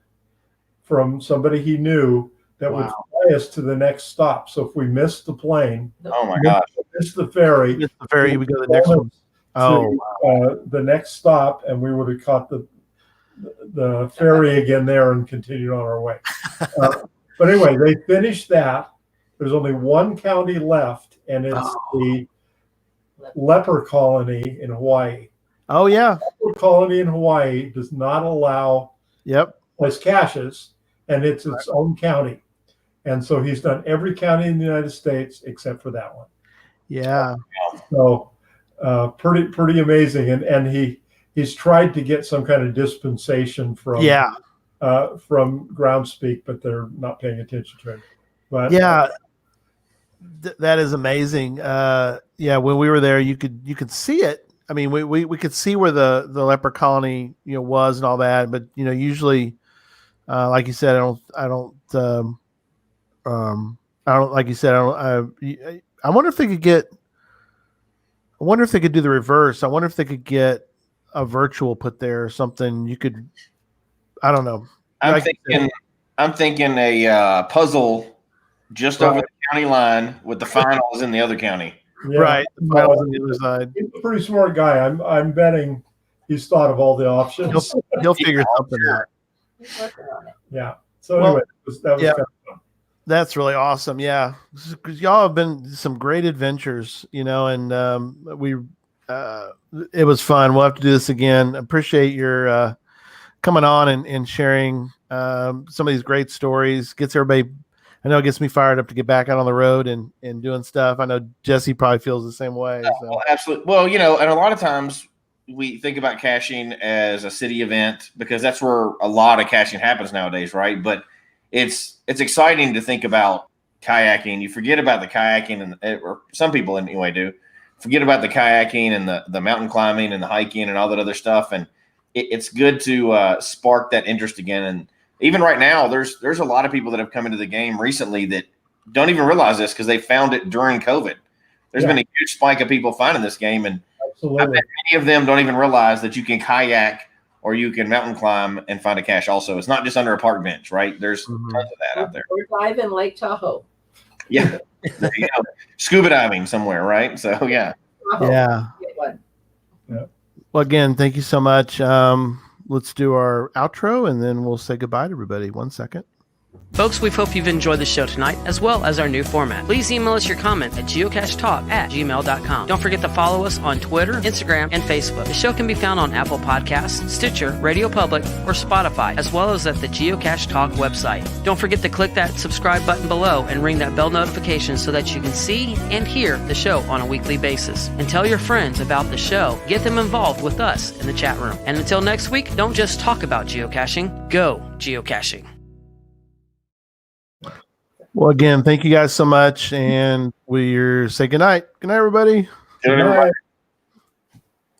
from somebody he knew that would fly us to the next stop. So if we missed the plane, Oh my gosh. missed the ferry, It's the ferry, we go to the next one. Oh, the next stop, and we would have caught the ferry again there and continued on our way. But anyway, they finished that. There's only one county left, and it's the Leper colony in Hawaii. oh, yeah. Leper colony in Hawaii does not allow place caches, and it's its own county. And so he's done every county in the United States except for that one. Yeah. So pretty amazing. And he's tried to get some kind of dispensation from Groundspeak, but they're not paying attention to him. But that is amazing. When we were there, you could see it. I mean, we could see where the leper colony was and all that, but usually, like you said, I don't like you said, I wonder if they could get. I wonder if they could do the reverse. I wonder if they could get a virtual put there or something. You could. I don't know. I'm thinking a puzzle just over the county line with the finals in the other county. Yeah. Right. The finals on the other side. He's a pretty smart guy. I'm betting he's thought of all the options. He'll figure something out. Yeah. So anyway, that was kind of fun. That's really awesome. Yeah. Because y'all have been some great adventures, and it was fun. We'll have to do this again. Appreciate your coming on and sharing some of these great stories. Gets everybody, I know it gets me fired up to get back out on the road and doing stuff. I know Jesse probably feels the same way. So. Well, absolutely. Well, and a lot of times we think about caching as a city event because that's where a lot of caching happens nowadays, right? But it's exciting to think about kayaking. You forget about the kayaking, or some people anyway do. Forget about the kayaking and the mountain climbing and the hiking and all that other stuff. And it's good to spark that interest again. And even right now, there's a lot of people that have come into the game recently that don't even realize this because they found it during COVID. There's been a huge spike of people finding this game, and I bet many of them don't even realize that you can kayak or you can mountain climb and find a cache also. It's not just under a park bench, right? There's tons of that out there. We're live in Lake Tahoe. Yeah. Scuba diving somewhere, right? So, yeah. Yeah. Well, again, thank you so much. Let's do our outro, and then we'll say goodbye to everybody. 1 second. Folks, we hope you've enjoyed the show tonight, as well as our new format. Please email us your comment at geocachetalk@gmail.com. Don't forget to follow us on Twitter, Instagram, and Facebook. The show can be found on Apple Podcasts, Stitcher, Radio Public, or Spotify, as well as at the Geocache Talk website. Don't forget to click that subscribe button below and ring that bell notification so that you can see and hear the show on a weekly basis. And tell your friends about the show. Get them involved with us in the chat room. And until next week, don't just talk about geocaching, go geocaching. Well, again, thank you guys so much, and we'll say goodnight. Good night, everybody. Good night.